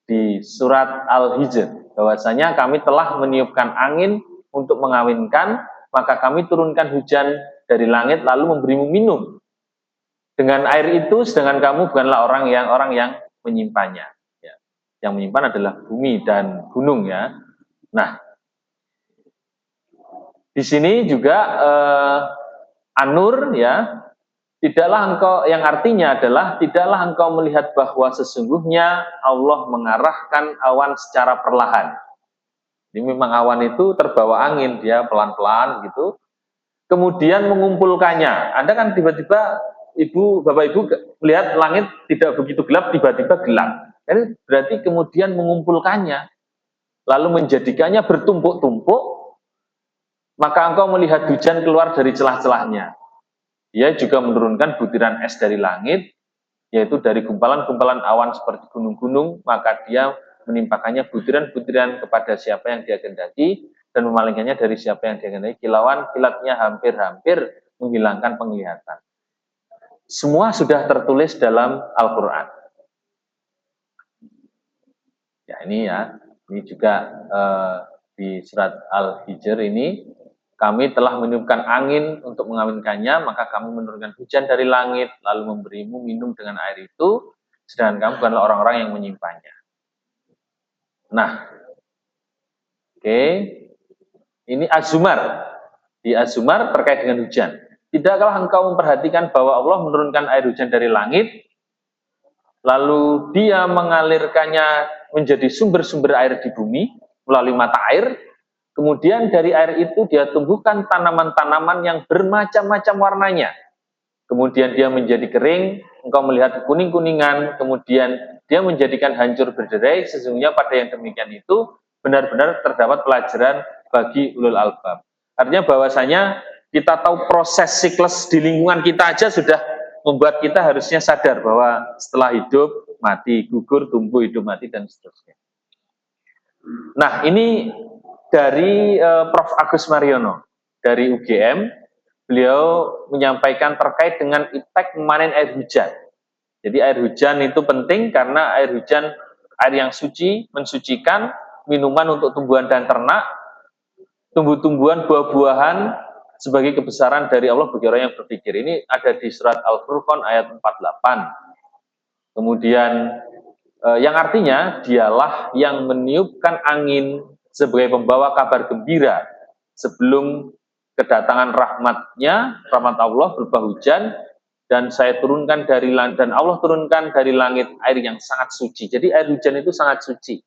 di surat Al-Hijr, bahwasanya kami telah meniupkan angin untuk mengawinkan, maka kami turunkan hujan dari langit lalu memberimu minum. Dengan air itu, sedangkan kamu bukanlah orang yang menyimpannya. Ya. Yang menyimpan adalah bumi dan gunung ya. Nah, di sini juga An-Nur ya, tidaklah engkau, yang artinya adalah tidaklah engkau melihat bahwa sesungguhnya Allah mengarahkan awan secara perlahan. Jadi memang awan itu terbawa angin, dia pelan-pelan gitu. Kemudian mengumpulkannya. Anda kan tiba-tiba Bapak Ibu melihat langit tidak begitu gelap, tiba-tiba gelap. Jadi berarti kemudian mengumpulkannya, lalu menjadikannya bertumpuk-tumpuk, maka engkau melihat hujan keluar dari celah-celahnya. Dia juga menurunkan butiran es dari langit, yaitu dari gumpalan-gumpalan awan seperti gunung-gunung, maka dia menimpakannya butiran-butiran kepada siapa yang dia kehendaki, dan memalingkannya dari siapa yang dia kehendaki. Kilauan kilatnya hampir-hampir menghilangkan penglihatan. Semua sudah tertulis dalam Al-Quran. Ya, ini juga di surat Al-Hijr ini, kami telah meniupkan angin untuk mengawinkannya, maka kami menurunkan hujan dari langit, lalu memberimu minum dengan air itu, sedangkan kamu bukanlah orang-orang yang menyimpannya. Nah, oke, ini Az-Zumar. Di Az-Zumar terkait dengan hujan. Tidakkah engkau memperhatikan bahwa Allah menurunkan air hujan dari langit, lalu dia mengalirkannya menjadi sumber-sumber air di bumi melalui mata air, kemudian dari air itu dia tumbuhkan tanaman-tanaman yang bermacam-macam warnanya. Kemudian dia menjadi kering, engkau melihat kuning-kuningan, kemudian dia menjadikan hancur berderai. Sesungguhnya pada yang demikian itu benar-benar terdapat pelajaran bagi ulul albab. Artinya bahwasanya kita tahu proses siklus di lingkungan kita aja sudah membuat kita harusnya sadar bahwa setelah hidup, mati, gugur, tumbuh, hidup, mati, dan seterusnya. Nah, ini dari Prof. Agus Mariono, dari UGM, beliau menyampaikan terkait dengan iptek memanen air hujan. Jadi air hujan itu penting karena air hujan, air yang suci, mensucikan, minuman untuk tumbuhan dan ternak, tumbuh-tumbuhan, buah-buahan, sebagai kebesaran dari Allah bagi orang yang berpikir. Ini ada di surat Al-Furqan ayat 48. Kemudian yang artinya dialah yang meniupkan angin sebagai pembawa kabar gembira sebelum kedatangan rahmatnya, rahmat Allah berupa hujan, dan saya turunkan dari dan Allah turunkan dari langit air yang sangat suci. Jadi air hujan itu sangat suci.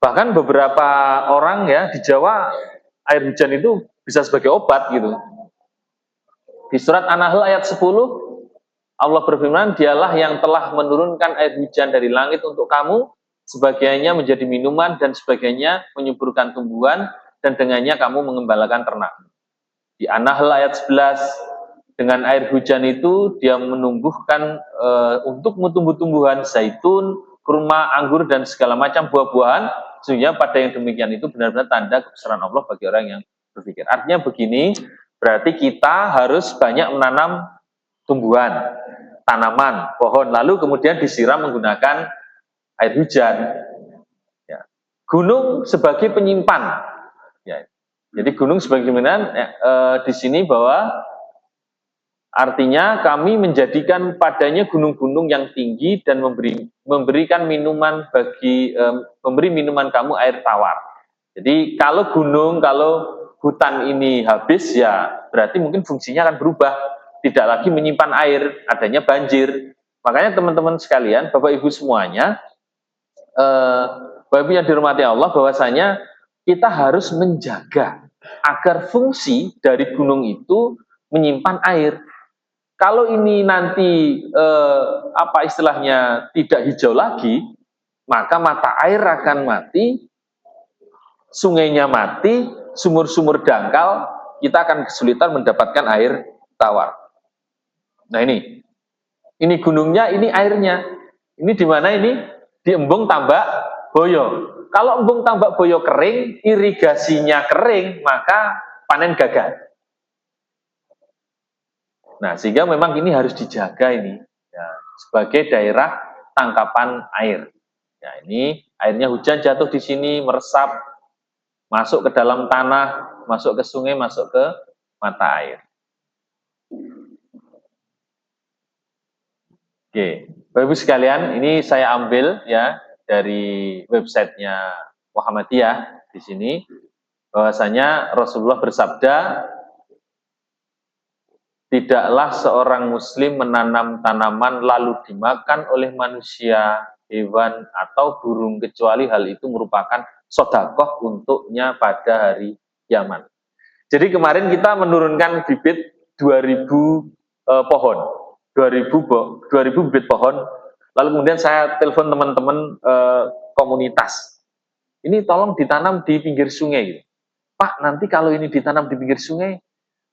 Bahkan beberapa orang ya di Jawa air hujan itu bisa sebagai obat gitu. Di surat An-Nahl ayat 10 Allah berfirman, dialah yang telah menurunkan air hujan dari langit untuk kamu, sebagainya menjadi minuman dan sebagainya menyuburkan tumbuhan, dan dengannya kamu mengembalakan ternak. Di An-Nahl ayat 11, dengan air hujan itu dia menumbuhkan untuk tumbuh-tumbuhan zaitun, kurma, anggur, dan segala macam buah-buahan. Sehingga pada yang demikian itu benar-benar tanda kebesaran Allah bagi orang yang berpikir. Artinya begini, berarti kita harus banyak menanam tumbuhan, tanaman, pohon, lalu kemudian disiram menggunakan air hujan. Ya. Gunung sebagai penyimpan. Ya. Jadi gunung sebagai penyimpan di sini bahwa artinya kami menjadikan padanya gunung-gunung yang tinggi dan memberikan minuman memberi minuman kamu air tawar. Jadi kalau gunung, kalau hutan ini habis ya berarti mungkin fungsinya akan berubah, tidak lagi menyimpan air, adanya banjir. Makanya teman-teman sekalian, Bapak Ibu semuanya, Bapak Ibu yang dirahmati Allah, bahwasanya kita harus menjaga agar fungsi dari gunung itu menyimpan air. Kalau ini nanti apa istilahnya tidak hijau lagi, maka mata air akan mati, sungainya mati, sumur-sumur dangkal, kita akan kesulitan mendapatkan air tawar. Nah ini gunungnya, ini airnya. Ini di mana ini? Di Embung Tambak Boyo. Kalau Embung Tambak Boyo kering, irigasinya kering, maka panen gagal. Nah, sehingga memang ini harus dijaga ini ya, sebagai daerah tangkapan air. Ya, ini airnya hujan jatuh di sini, meresap, masuk ke dalam tanah, masuk ke sungai, masuk ke mata air. Oke, Bapak Ibu sekalian, ini saya ambil ya dari websitenya Muhammadiyah di sini, bahwasanya Rasulullah bersabda, tidaklah seorang muslim menanam tanaman lalu dimakan oleh manusia, hewan, atau burung, kecuali hal itu merupakan sodakoh untuknya pada hari kiamat. Jadi kemarin kita menurunkan bibit 2000 pohon, 2000 bibit pohon, lalu kemudian saya telepon teman-teman komunitas, ini tolong ditanam di pinggir sungai. Pak, nanti kalau ini ditanam di pinggir sungai,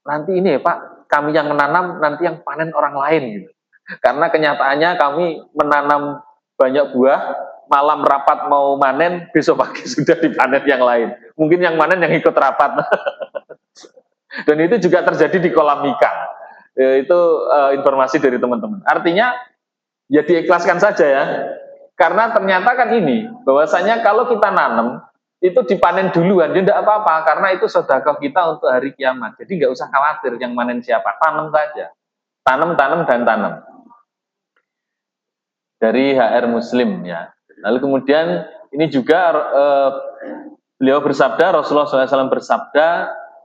nanti ini ya Pak, kami yang menanam, nanti yang panen orang lain gitu. Karena kenyataannya kami menanam banyak buah, malam rapat mau manen, besok pagi sudah dipanen yang lain. Mungkin yang manen yang ikut rapat. Dan itu juga terjadi di kolam ikan. Itu informasi dari teman-teman. Artinya ya diikhlaskan saja ya. Karena ternyata kan ini, bahwasanya kalau kita nanam, itu dipanen duluan, ya tidak apa-apa, karena itu sedekah kita untuk hari kiamat. Jadi nggak usah khawatir yang manen siapa, tanam saja. Tanam, dan tanam. Dari HR Muslim ya. Lalu kemudian ini juga beliau bersabda, Rasulullah SAW bersabda,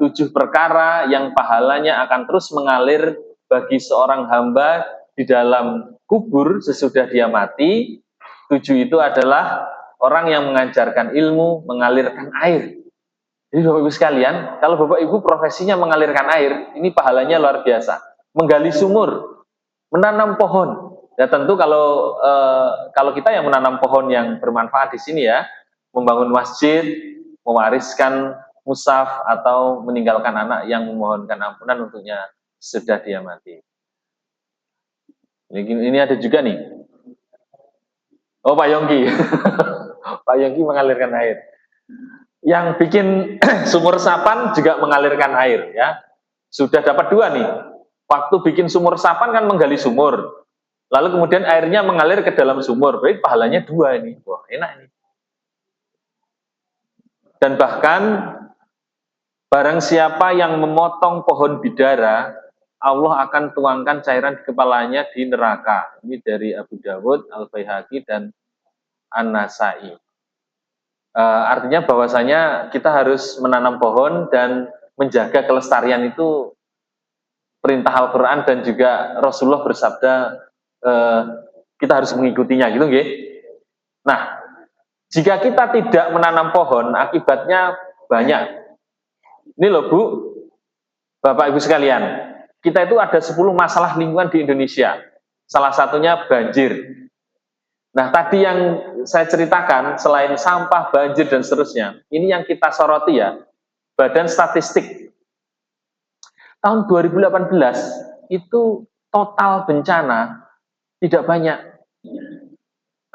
7 perkara yang pahalanya akan terus mengalir bagi seorang hamba di dalam kubur sesudah dia mati. 7 itu adalah orang yang mengajarkan ilmu, mengalirkan air. Jadi Bapak Ibu sekalian, kalau Bapak Ibu profesinya mengalirkan air, ini pahalanya luar biasa. Menggali sumur, menanam pohon. Ya tentu kalau kita yang menanam pohon yang bermanfaat di sini ya, membangun masjid, mewariskan mushaf, atau meninggalkan anak yang memohonkan ampunan untuknya sudah dia mati. Ini ada juga nih. Oh, Pak Yongki. Pak Yongki mengalirkan air. Yang bikin sumur resapan juga mengalirkan air, ya. Sudah dapat dua nih. Waktu bikin sumur resapan kan menggali sumur. Lalu kemudian airnya mengalir ke dalam sumur. Berarti pahalanya dua ini. Wah, enak ini. Dan bahkan barang siapa yang memotong pohon bidara, Allah akan tuangkan cairan di kepalanya di neraka. Ini dari Abu Dawud, Al-Baihaqi, dan An-Nasai. Artinya bahwasanya kita harus menanam pohon dan menjaga kelestarian itu perintah Al-Quran, dan juga Rasulullah bersabda kita harus mengikutinya, gitu nggih. Nah, jika kita tidak menanam pohon, akibatnya banyak. Ini loh Bu, Bapak Ibu sekalian, kita itu ada 10 masalah lingkungan di Indonesia. Salah satunya banjir. Nah, tadi yang saya ceritakan, selain sampah, banjir, dan seterusnya, ini yang kita soroti ya, Badan Statistik. Tahun 2018, itu total bencana tidak banyak.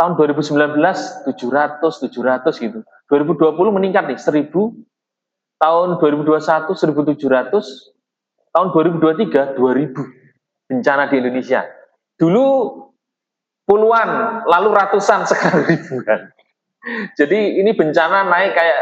Tahun 2019, 700 gitu. 2020 meningkat nih, 1000. Tahun 2021, 1700. Tahun 2023, 2000 bencana di Indonesia. Dulu puluhan, lalu ratusan, sekarang ribuan. Jadi ini bencana naik kayak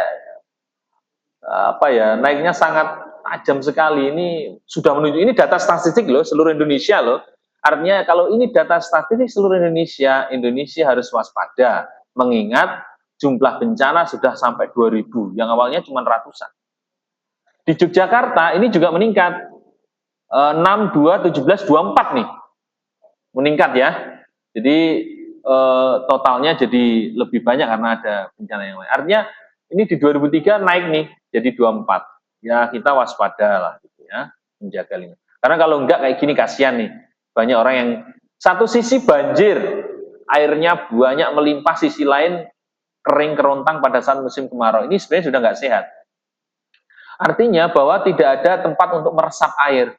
naiknya sangat tajam sekali. Ini sudah menunjuk, ini data statistik loh, seluruh Indonesia loh. Artinya kalau ini data statistik seluruh Indonesia, Indonesia harus waspada, mengingat jumlah bencana sudah sampai 2000, yang awalnya cuma ratusan. Di Yogyakarta ini juga meningkat, 6, 2, 17, 24 nih, meningkat ya. Jadi totalnya jadi lebih banyak karena ada bencana yang lain. Artinya ini di 2003 naik nih jadi 24. Ya kita waspada lah gitu ya, menjaga lingkungan. Karena kalau enggak kayak gini kasihan nih. Banyak orang yang satu sisi banjir, airnya banyak melimpah, sisi lain kering kerontang pada saat musim kemarau. Ini sebenarnya sudah nggak sehat. Artinya bahwa tidak ada tempat untuk meresap air.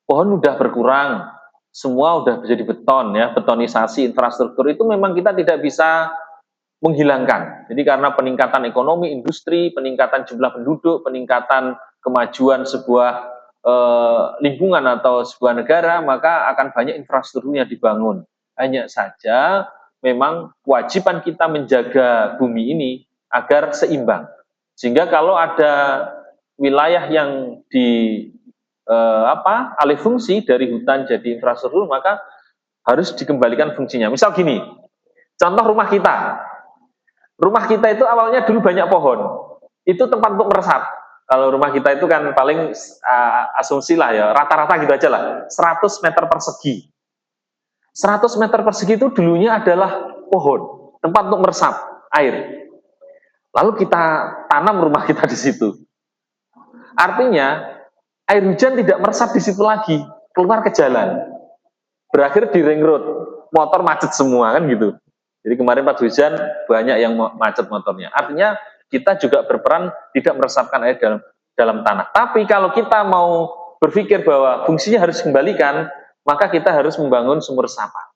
Pohon udah berkurang, semua udah jadi beton ya, betonisasi infrastruktur itu memang kita tidak bisa menghilangkan. Jadi karena peningkatan ekonomi, industri, peningkatan jumlah penduduk, peningkatan kemajuan sebuah lingkungan atau sebuah negara, maka akan banyak infrastrukturnya dibangun. Hanya saja memang kewajiban kita menjaga bumi ini agar seimbang. Sehingga kalau ada wilayah yang alih fungsi dari hutan jadi infrastruktur, maka harus dikembalikan fungsinya. Misal gini, contoh rumah kita. Rumah kita itu awalnya dulu banyak pohon. Itu tempat untuk meresap. Kalau rumah kita itu kan paling asumsi lah ya, rata-rata gitu aja lah, 100 meter persegi. 100 meter persegi itu dulunya adalah pohon, tempat untuk meresap air. Lalu kita tanam rumah kita di situ. Artinya air hujan tidak meresap di situ lagi, keluar ke jalan. Berakhir di ring road, motor macet semua kan gitu. Jadi kemarin pas hujan banyak yang macet motornya. Artinya kita juga berperan tidak meresapkan air dalam tanah. Tapi kalau kita mau berpikir bahwa fungsinya harus dikembalikan, maka kita harus membangun sumur resapan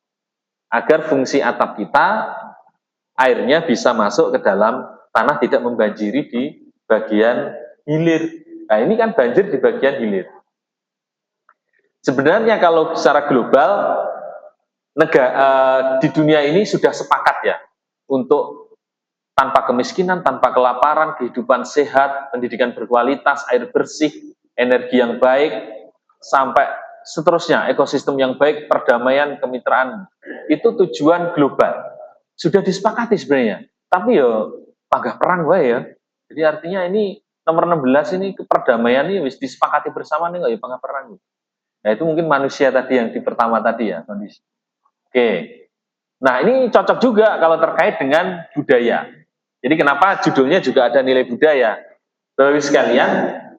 agar fungsi atap kita, airnya bisa masuk ke dalam tanah, tidak membanjiri di bagian hilir. Nah ini kan banjir di bagian hilir. Sebenarnya kalau secara global di dunia ini sudah sepakat ya untuk tanpa kemiskinan, tanpa kelaparan, kehidupan sehat, pendidikan berkualitas, air bersih, energi yang baik, sampai seterusnya, ekosistem yang baik, perdamaian, kemitraan. Itu tujuan global. Sudah disepakati sebenarnya. Tapi ya panggah perang wae ya. Jadi artinya ini nomor 16 ini perdamaian ini wis disepakati bersama nih nggak ya panggah perang. Nah itu mungkin manusia tadi yang di pertama tadi ya kondisi. Oke. Nah ini cocok juga kalau terkait dengan budaya. Jadi kenapa judulnya juga ada nilai budaya? Bapak sekalian,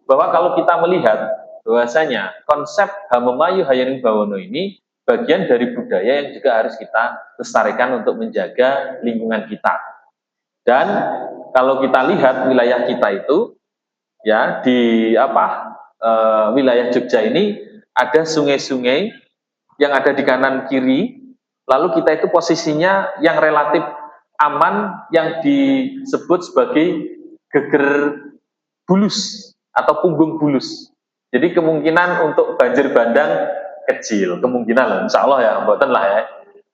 bahwa kalau kita melihat bahwasanya konsep Hamemayu Hayaning Bawono ini bagian dari budaya yang juga harus kita lestarikan untuk menjaga lingkungan kita. Dan kalau kita lihat wilayah kita itu ya di wilayah Jogja ini ada sungai-sungai yang ada di kanan kiri, lalu kita itu posisinya yang relatif aman yang disebut sebagai geger bulus atau punggung bulus. Jadi kemungkinan untuk banjir bandang kecil, kemungkinan lah, insya Allah ya, mboten lah ya.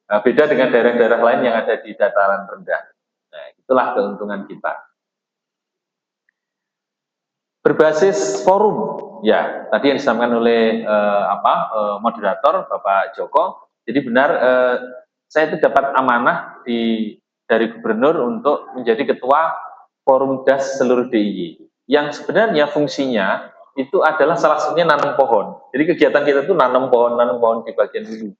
Nah, beda dengan daerah-daerah lain yang ada di dataran rendah. Nah, itulah keuntungan kita. Berbasis forum, ya tadi yang disampaikan oleh moderator Bapak Joko. Jadi benar, saya itu dapat amanah dari gubernur untuk menjadi ketua forum DAS seluruh DIY. Yang sebenarnya fungsinya itu adalah salah satunya nanam pohon. Jadi kegiatan kita itu nanam pohon di bagian hulu,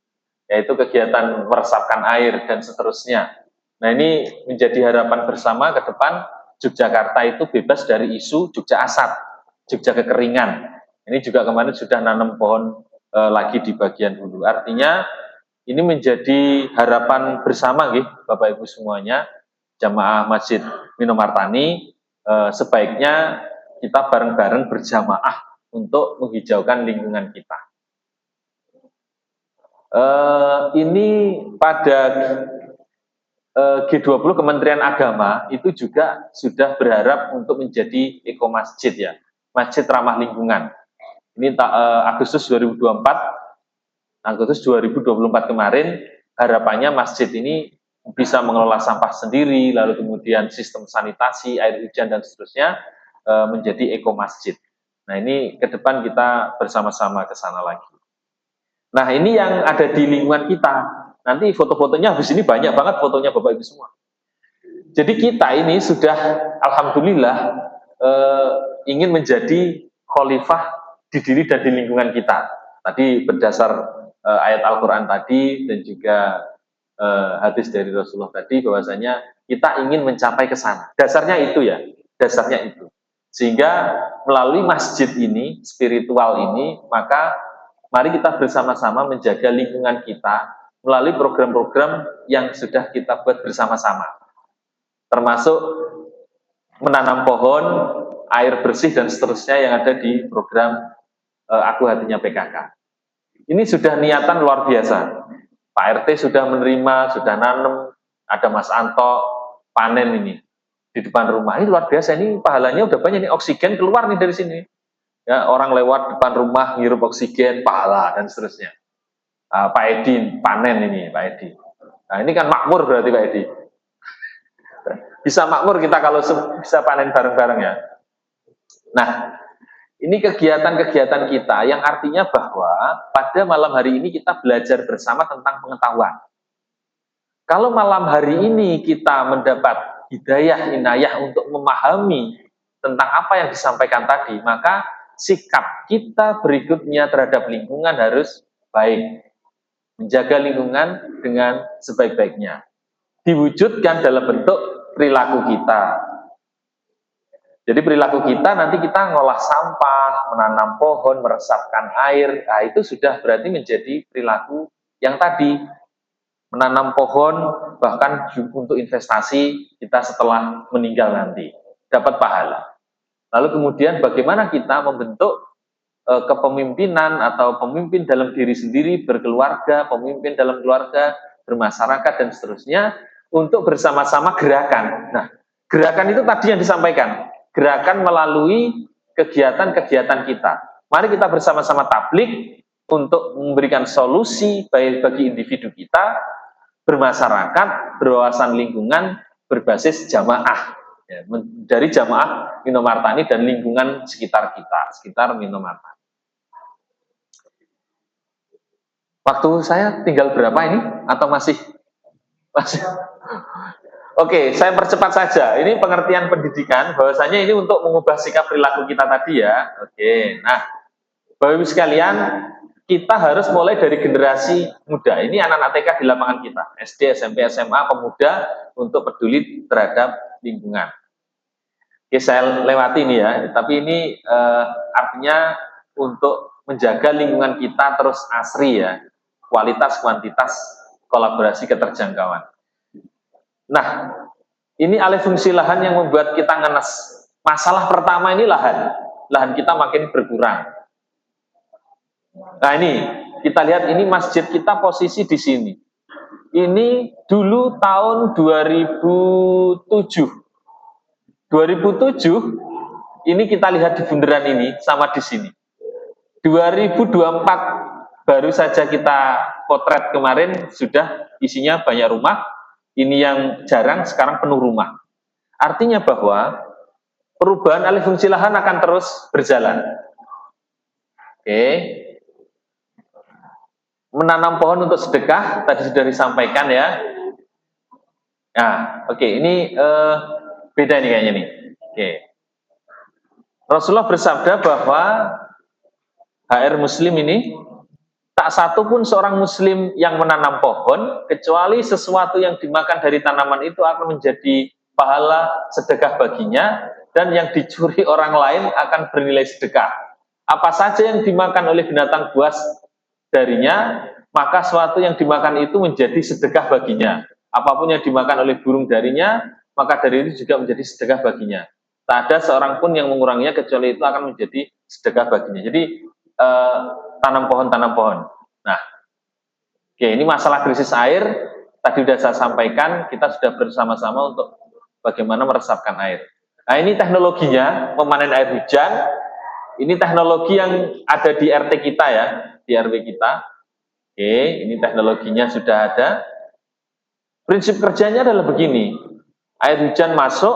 yaitu kegiatan meresapkan air dan seterusnya. Nah, ini menjadi harapan bersama ke depan Yogyakarta itu bebas dari isu Jogja Asat, Jogja kekeringan. Ini juga kemarin sudah nanam pohon lagi di bagian hulu. Artinya ini menjadi harapan bersama Bapak Ibu semuanya, jamaah Masjid Minomartani, sebaiknya kita bareng-bareng berjamaah untuk menghijaukan lingkungan kita. Ini pada G20 Kementerian Agama itu juga sudah berharap untuk menjadi ekomasjid ya, masjid ramah lingkungan. Ini Agustus 2024 kemarin harapannya masjid ini bisa mengelola sampah sendiri, lalu kemudian sistem sanitasi, air hujan dan seterusnya menjadi ekomasjid. Nah, ini ke depan kita bersama-sama ke sana lagi. Nah, ini yang ada di lingkungan kita. Nanti foto-fotonya habis ini banyak banget fotonya Bapak Ibu semua. Jadi kita ini sudah alhamdulillah ingin menjadi khalifah di diri dan di lingkungan kita. Tadi berdasar ayat Al-Quran tadi dan juga hadis dari Rasulullah tadi, bahwasanya kita ingin mencapai ke sana. Dasarnya itu ya, dasarnya itu. Sehingga melalui masjid ini, spiritual ini, maka mari kita bersama-sama menjaga lingkungan kita melalui program-program yang sudah kita buat bersama-sama, termasuk menanam pohon, air bersih dan seterusnya yang ada di program Aku Hatinya PKK. Ini sudah niatan luar biasa. Pak RT sudah menerima, sudah nanam, ada Mas Anto panen ini di depan rumah. Ini luar biasa, ini pahalanya udah banyak, ini oksigen keluar nih dari sini. Ya, orang lewat depan rumah ngirup oksigen, pahala dan seterusnya. Pak Edi panen ini, Pak Edi. Nah, ini kan makmur berarti Pak Edi. Bisa makmur kita kalau bisa panen bareng-bareng ya. Nah, ini kegiatan-kegiatan kita yang artinya bahwa pada malam hari ini kita belajar bersama tentang pengetahuan. Kalau malam hari ini kita mendapat hidayah, inayah untuk memahami tentang apa yang disampaikan tadi, maka sikap kita berikutnya terhadap lingkungan harus baik. Menjaga lingkungan dengan sebaik-baiknya. Diwujudkan dalam bentuk perilaku kita. Jadi perilaku kita nanti kita ngolah sampah, menanam pohon, meresapkan air. Nah, itu sudah berarti menjadi perilaku yang tadi. Menanam pohon bahkan untuk investasi kita setelah meninggal nanti. Dapat pahala. Lalu kemudian bagaimana kita membentuk kepemimpinan atau pemimpin dalam diri sendiri, berkeluarga, pemimpin dalam keluarga, bermasyarakat dan seterusnya untuk bersama-sama gerakan. Nah, gerakan itu tadi yang disampaikan, gerakan melalui kegiatan-kegiatan kita. Mari kita bersama-sama tablik untuk memberikan solusi baik bagi individu kita, bermasyarakat, berwawasan lingkungan, berbasis jamaah. Ya, dari jamaah Minomartani dan lingkungan sekitar kita, sekitar Minomartani. Waktu saya tinggal berapa ini? Atau masih? Oke, saya percepat saja. Ini pengertian pendidikan, bahwasanya ini untuk mengubah sikap perilaku kita tadi ya. Oke, nah, Bapak Ibu sekalian, kita harus mulai dari generasi muda. Ini anak-anak TK di lapangan kita, SD, SMP, SMA, pemuda untuk peduli terhadap lingkungan. Oke, saya lewati ini ya, tapi ini artinya untuk menjaga lingkungan kita terus asri ya, kualitas, kuantitas, kolaborasi, keterjangkauan. Nah, ini alih fungsi lahan yang membuat kita ngenes. Masalah pertama ini lahan kita makin berkurang. Nah ini, kita lihat ini masjid kita posisi di sini. Ini dulu tahun 2007. 2007 ini kita lihat di bundaran ini sama di sini. 2024 baru saja kita potret kemarin sudah isinya banyak rumah. Ini yang jarang sekarang penuh rumah. Artinya bahwa perubahan alih fungsi lahan akan terus berjalan. Oke. Menanam pohon untuk sedekah tadi sudah disampaikan ya. Nah, oke, ini beda nih kayaknya nih. Oke. Rasulullah bersabda bahwa HR Muslim ini tak satu pun seorang Muslim yang menanam pohon kecuali sesuatu yang dimakan dari tanaman itu akan menjadi pahala sedekah baginya, dan yang dicuri orang lain akan bernilai sedekah. Apa saja yang dimakan oleh binatang buas darinya, maka sesuatu yang dimakan itu menjadi sedekah baginya. Apapun yang dimakan oleh burung darinya, maka dari itu juga menjadi sedekah baginya. Tak ada seorang pun yang menguranginya kecuali itu akan menjadi sedekah baginya. Jadi tanam pohon. Nah, oke, ini masalah krisis air tadi sudah saya sampaikan, kita sudah bersama-sama untuk bagaimana meresapkan air. Nah, ini teknologinya memanen air hujan. Ini teknologi yang ada di RT kita ya, di RW kita. Oke, ini teknologinya sudah ada. Prinsip kerjanya adalah begini. Air hujan masuk,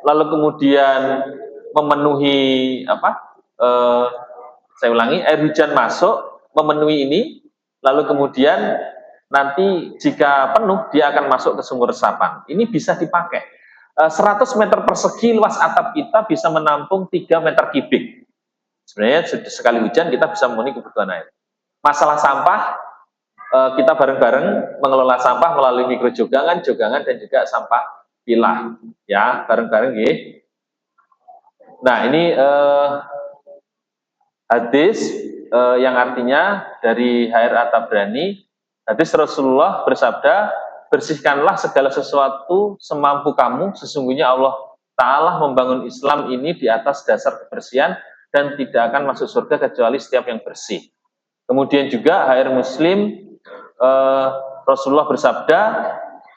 lalu kemudian memenuhi saya ulangi, air hujan masuk, memenuhi ini, lalu kemudian nanti jika penuh dia akan masuk ke sumur resapan. Ini bisa dipakai. 100 meter persegi luas atap kita bisa menampung 3 meter kubik. Sebenarnya sekali hujan kita bisa memenuhi kebutuhan air. Masalah sampah, kita bareng-bareng mengelola sampah melalui mikrojogangan, jogangan, dan juga sampah pilah. Ya, bareng-bareng ya. Nah, ini hadis yang artinya dari HR At-Tabrani, hadis Rasulullah bersabda, bersihkanlah segala sesuatu semampu kamu, sesungguhnya Allah Ta'ala membangun Islam ini di atas dasar kebersihan dan tidak akan masuk surga kecuali setiap yang bersih. Kemudian juga HR Muslim, Rasulullah bersabda,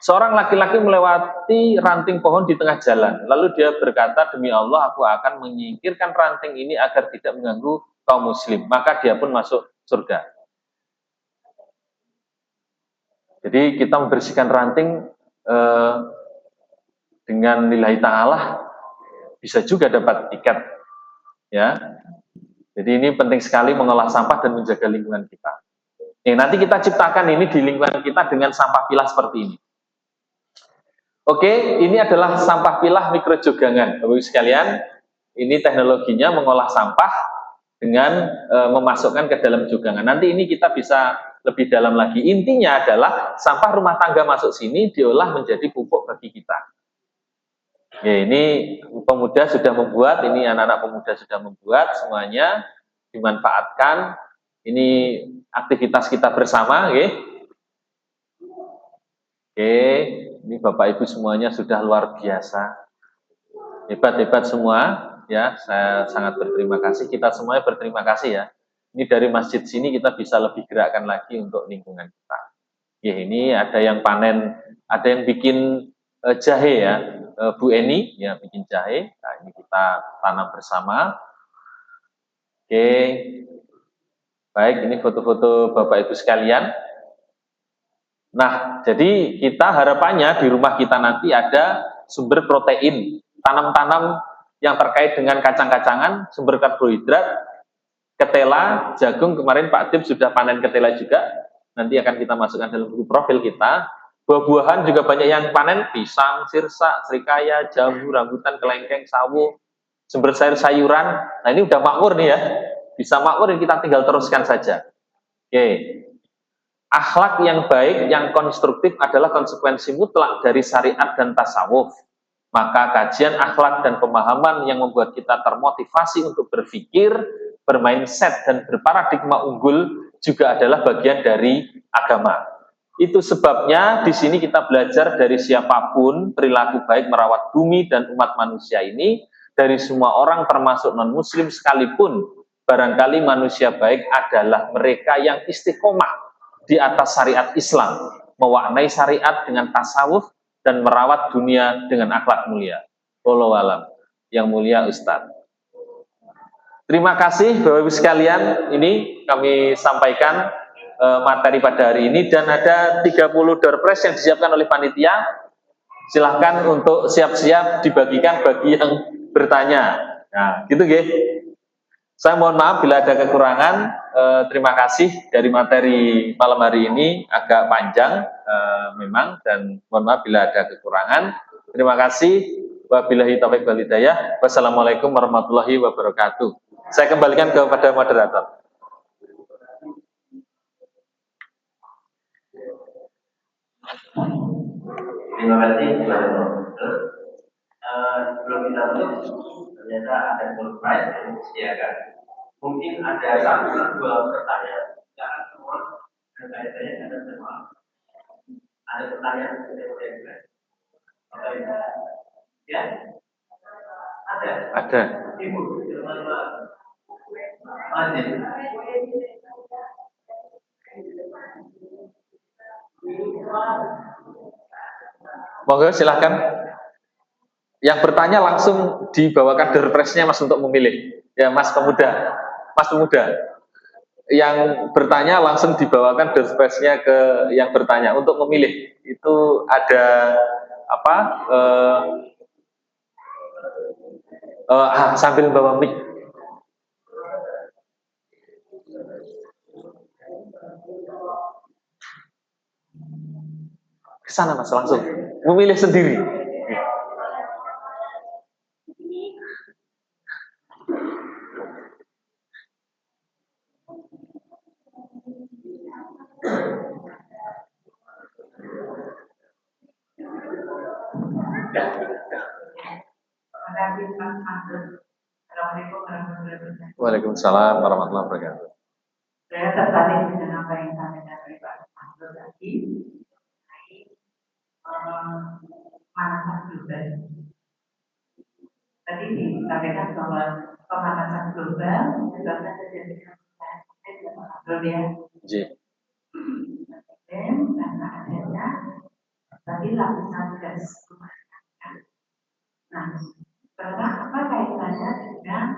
seorang laki-laki melewati ranting pohon di tengah jalan, lalu dia berkata, demi Allah aku akan menyingkirkan ranting ini agar tidak mengganggu kaum muslim, maka dia pun masuk surga. Jadi kita membersihkan ranting dengan lillahi ta'ala bisa juga dapat tiket ya. Jadi ini penting sekali mengolah sampah dan menjaga lingkungan kita. Nanti kita ciptakan ini di lingkungan kita dengan sampah pilah seperti ini. Oke, ini adalah sampah pilah mikrojogangan, Bapak-Ibu sekalian. Ini teknologinya mengolah sampah dengan memasukkan ke dalam jogangan. Nanti ini kita bisa lebih dalam lagi. Intinya adalah sampah rumah tangga masuk sini diolah menjadi pupuk bagi kita. Oke, ini pemuda sudah membuat, ini anak-anak pemuda sudah membuat, semuanya dimanfaatkan. Ini aktivitas kita bersama, oke. Oke, ini Bapak Ibu semuanya sudah luar biasa. Hebat-hebat semua, ya. Saya sangat berterima kasih. Kita semuanya berterima kasih ya. Ini dari masjid sini kita bisa lebih gerakkan lagi untuk lingkungan kita. Ya, ini ada yang panen, ada yang bikin jahe ya, Bu Eni ya bikin jahe. Nah, ini kita tanam bersama. Oke, baik, ini foto-foto Bapak Ibu sekalian. Nah, jadi kita harapannya di rumah kita nanti ada sumber protein, tanam-tanam yang terkait dengan kacang-kacangan, sumber karbohidrat, ketela, jagung. Kemarin Pak Dip sudah panen ketela juga. Nanti akan kita masukkan dalam buku profil kita. Buah-buahan juga banyak yang panen, pisang, sirsa, serikaya, jambu, rambutan, kelengkeng, sawo, sumber sayur-sayuran. Nah, ini udah makmur nih ya. Bisa makmur dan kita tinggal teruskan saja. Oke. Akhlak yang baik, yang konstruktif adalah konsekuensi mutlak dari syariat dan tasawuf. Maka kajian akhlak dan pemahaman yang membuat kita termotivasi untuk berpikir, bermindset, dan berparadigma unggul juga adalah bagian dari agama. Itu sebabnya di sini kita belajar dari siapapun perilaku baik merawat bumi dan umat manusia ini, dari semua orang termasuk non-muslim sekalipun, barangkali manusia baik adalah mereka yang istiqomah di atas syariat Islam, mewarnai syariat dengan tasawuf dan merawat dunia dengan akhlak mulia. Wallahu alam. Yang mulia Ustadz. Terima kasih Bapak Ibu sekalian, ini kami sampaikan materi pada hari ini dan ada 30 door prize yang disiapkan oleh panitia. Silahkan untuk siap-siap dibagikan bagi yang bertanya. Nah, gitu nggih. Saya mohon maaf bila ada kekurangan. Terima kasih dari materi malam hari ini agak panjang memang, dan mohon maaf bila ada kekurangan. Terima kasih. Wabillahi taufiq wal hidayah. Wassalamualaikum warahmatullahi wabarakatuh. Saya kembalikan kepada moderator. Terima kasih kepada moderator. Sebelum kita tutup, ternyata ada surprise yang disediakan. Mungkin ada satu atau dua pertanyaan. Jangan semua, saya ada semua. Ada pertanyaan yang saya ya? Ada. Ibu, Monggo silahkan. Yang bertanya langsung dibawakan door prize-nya Mas untuk memilih. Ya Mas pemuda. Mas pemuda. Yang bertanya langsung dibawakan door prize-nya ke yang bertanya untuk memilih. Itu ada apa? Sambil bawa mic. Ke sana Mas langsung. Memilih sendiri. Waalaikumsalam warahmatullahi wabarakatuh. Saya tertarik dengan apa yang disampaikan oleh Pak Mahfud tadi mengenai pemanasan global. Tadi disampaikan bahwa pemanasan global menyebabkan terjadinya global ya. Karena adanya tadi lapisan gas rumah kaca. Nah, karena apa kaitannya dengan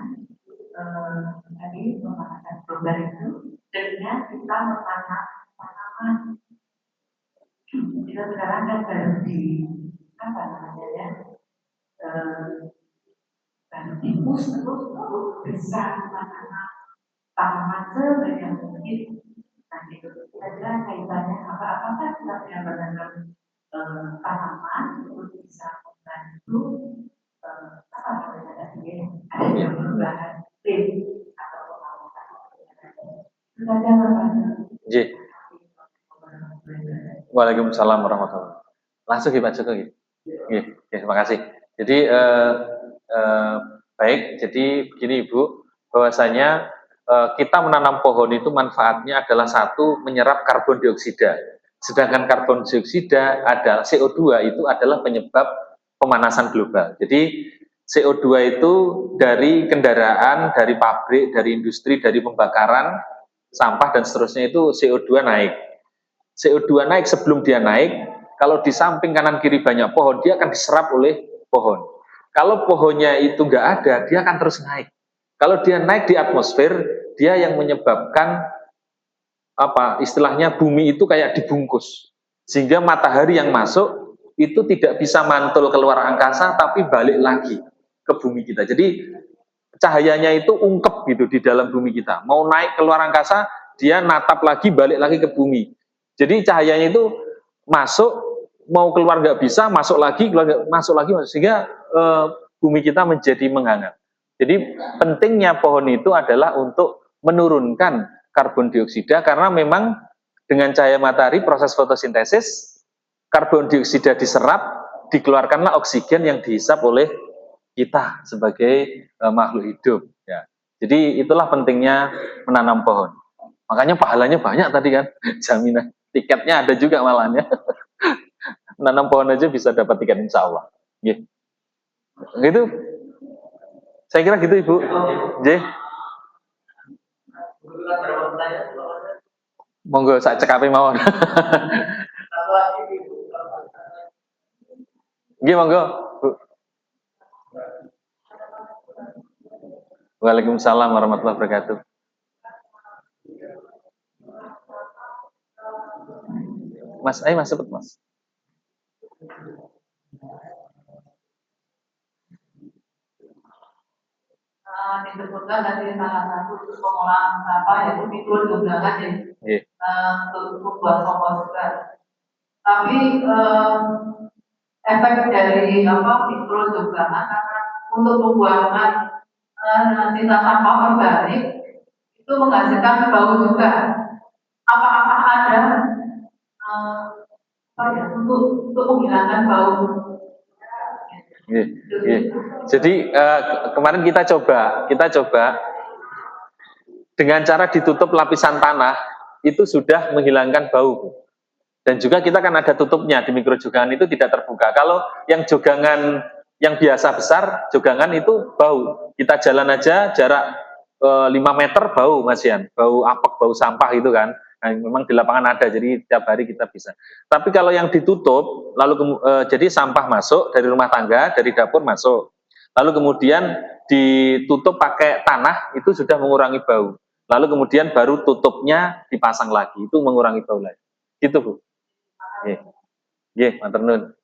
tadi pemanasan global itu dengan kita menanam tanaman. Kita sekarang kan baru di apa namanya ya, baru terus bisa menanam tanaman sebanyak mungkin. Nah itu kira-kira kaitannya apakah kita menanam tanaman untuk bisa membantu apa namanya tadi ada perubahan iklim atau pemanasan. Itu saja Bapak. Waalaikumsalam warahmatullahi wabarakatuh. Langsung ya Pak Joko. Terima kasih. Jadi baik. Jadi begini Ibu, bahwasanya kita menanam pohon itu manfaatnya adalah satu, menyerap karbon dioksida. Sedangkan karbon dioksida adalah CO2 itu adalah penyebab pemanasan global. Jadi CO2 itu dari kendaraan, dari pabrik, dari industri, dari pembakaran sampah dan seterusnya itu CO2 naik. CO2 naik, sebelum dia naik, kalau di samping kanan kiri banyak pohon, dia akan diserap oleh pohon. Kalau pohonnya itu nggak ada, dia akan terus naik. Kalau dia naik di atmosfer, dia yang menyebabkan apa istilahnya bumi itu kayak dibungkus. Sehingga matahari yang masuk itu tidak bisa mantul keluar angkasa, tapi balik lagi ke bumi kita. Jadi cahayanya itu ungkep gitu di dalam bumi kita. Mau naik keluar angkasa, dia natap lagi, balik lagi ke bumi. Jadi cahayanya itu masuk, mau keluar nggak bisa, masuk lagi, keluar nggak masuk lagi, sehingga bumi kita menjadi menghangat. Jadi pentingnya pohon itu adalah untuk menurunkan karbon dioksida, karena memang dengan cahaya matahari proses fotosintesis, karbon dioksida diserap, dikeluarkanlah oksigen yang dihisap oleh kita sebagai makhluk hidup. Ya. Jadi itulah pentingnya menanam pohon. Makanya pahalanya banyak tadi kan, jaminan. Tiketnya ada juga malahnya. Menanam pohon aja bisa dapat tiket insya Allah. Gitu. Saya kira gitu Ibu. Monggo sak cekape mawon. Satu lagi Ibu. Nggih monggo, Bu. Waalaikumsalam warahmatullahi wabarakatuh. Mas, ayo Mas cepet Mas. Disebutkan dari salah satu pengolahan sampah yaitu mikrojogangan ya, Nggih. untuk membuat kompos juga. Tapi efek dari mikrojogangan karena untuk pembuangan sisa sampah organik itu menghasilkan bau juga. Apakah ada untuk menghilangkan bau? Jadi kemarin kita coba dengan cara ditutup lapisan tanah itu sudah menghilangkan bau. Dan juga kita kan ada tutupnya di mikrojogangan itu tidak terbuka. Kalau yang jogangan yang biasa besar, jogangan itu bau. Kita jalan aja jarak 5 meter bau Mas Yan, bau apek, bau sampah itu kan. Nah, memang di lapangan ada, jadi tiap hari kita bisa. Tapi kalau yang ditutup, lalu jadi sampah masuk dari rumah tangga, dari dapur masuk. Lalu kemudian ditutup pakai tanah, itu sudah mengurangi bau. Lalu kemudian baru tutupnya dipasang lagi, itu mengurangi bau lagi. Gitu Bu. Nggih. Nggih, matur nuwun.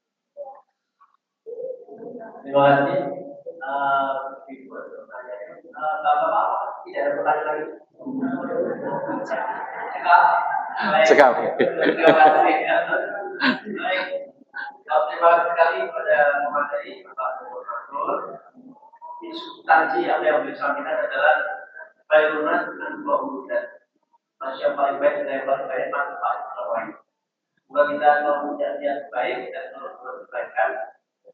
Terima kasih. Ibu, Bapak tidak ada pertanyaan lagi. Cekap. Terima kasih. Baik. Terima kasih sekali kepada pemateri Bapak Gubernur. Substansi apa yang beliau sampaikan adalah bagaimana dengan dua urusan. Yang paling baik dan yang paling baik manfaat orang lain. Semoga kita mempunyai niat baik dan melakukan kebaikan.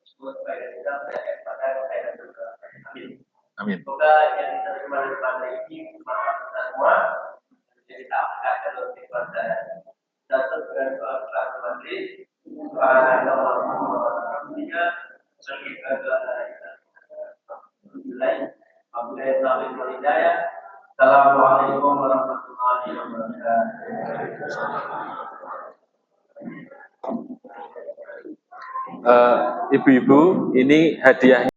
Semoga kebaikan kita berdasarkan pada kebaikan juga. Amin. Amin. Semoga yang kita terima dari pandai ini bermanfaat kita semua. Jadi kita akan dalam ibadah datang dengan doa mandiri. Subhanallah walhamdulillah. Assalamualaikum warahmatullahi wabarakatuh. Ibu-ibu, ini hadiahnya.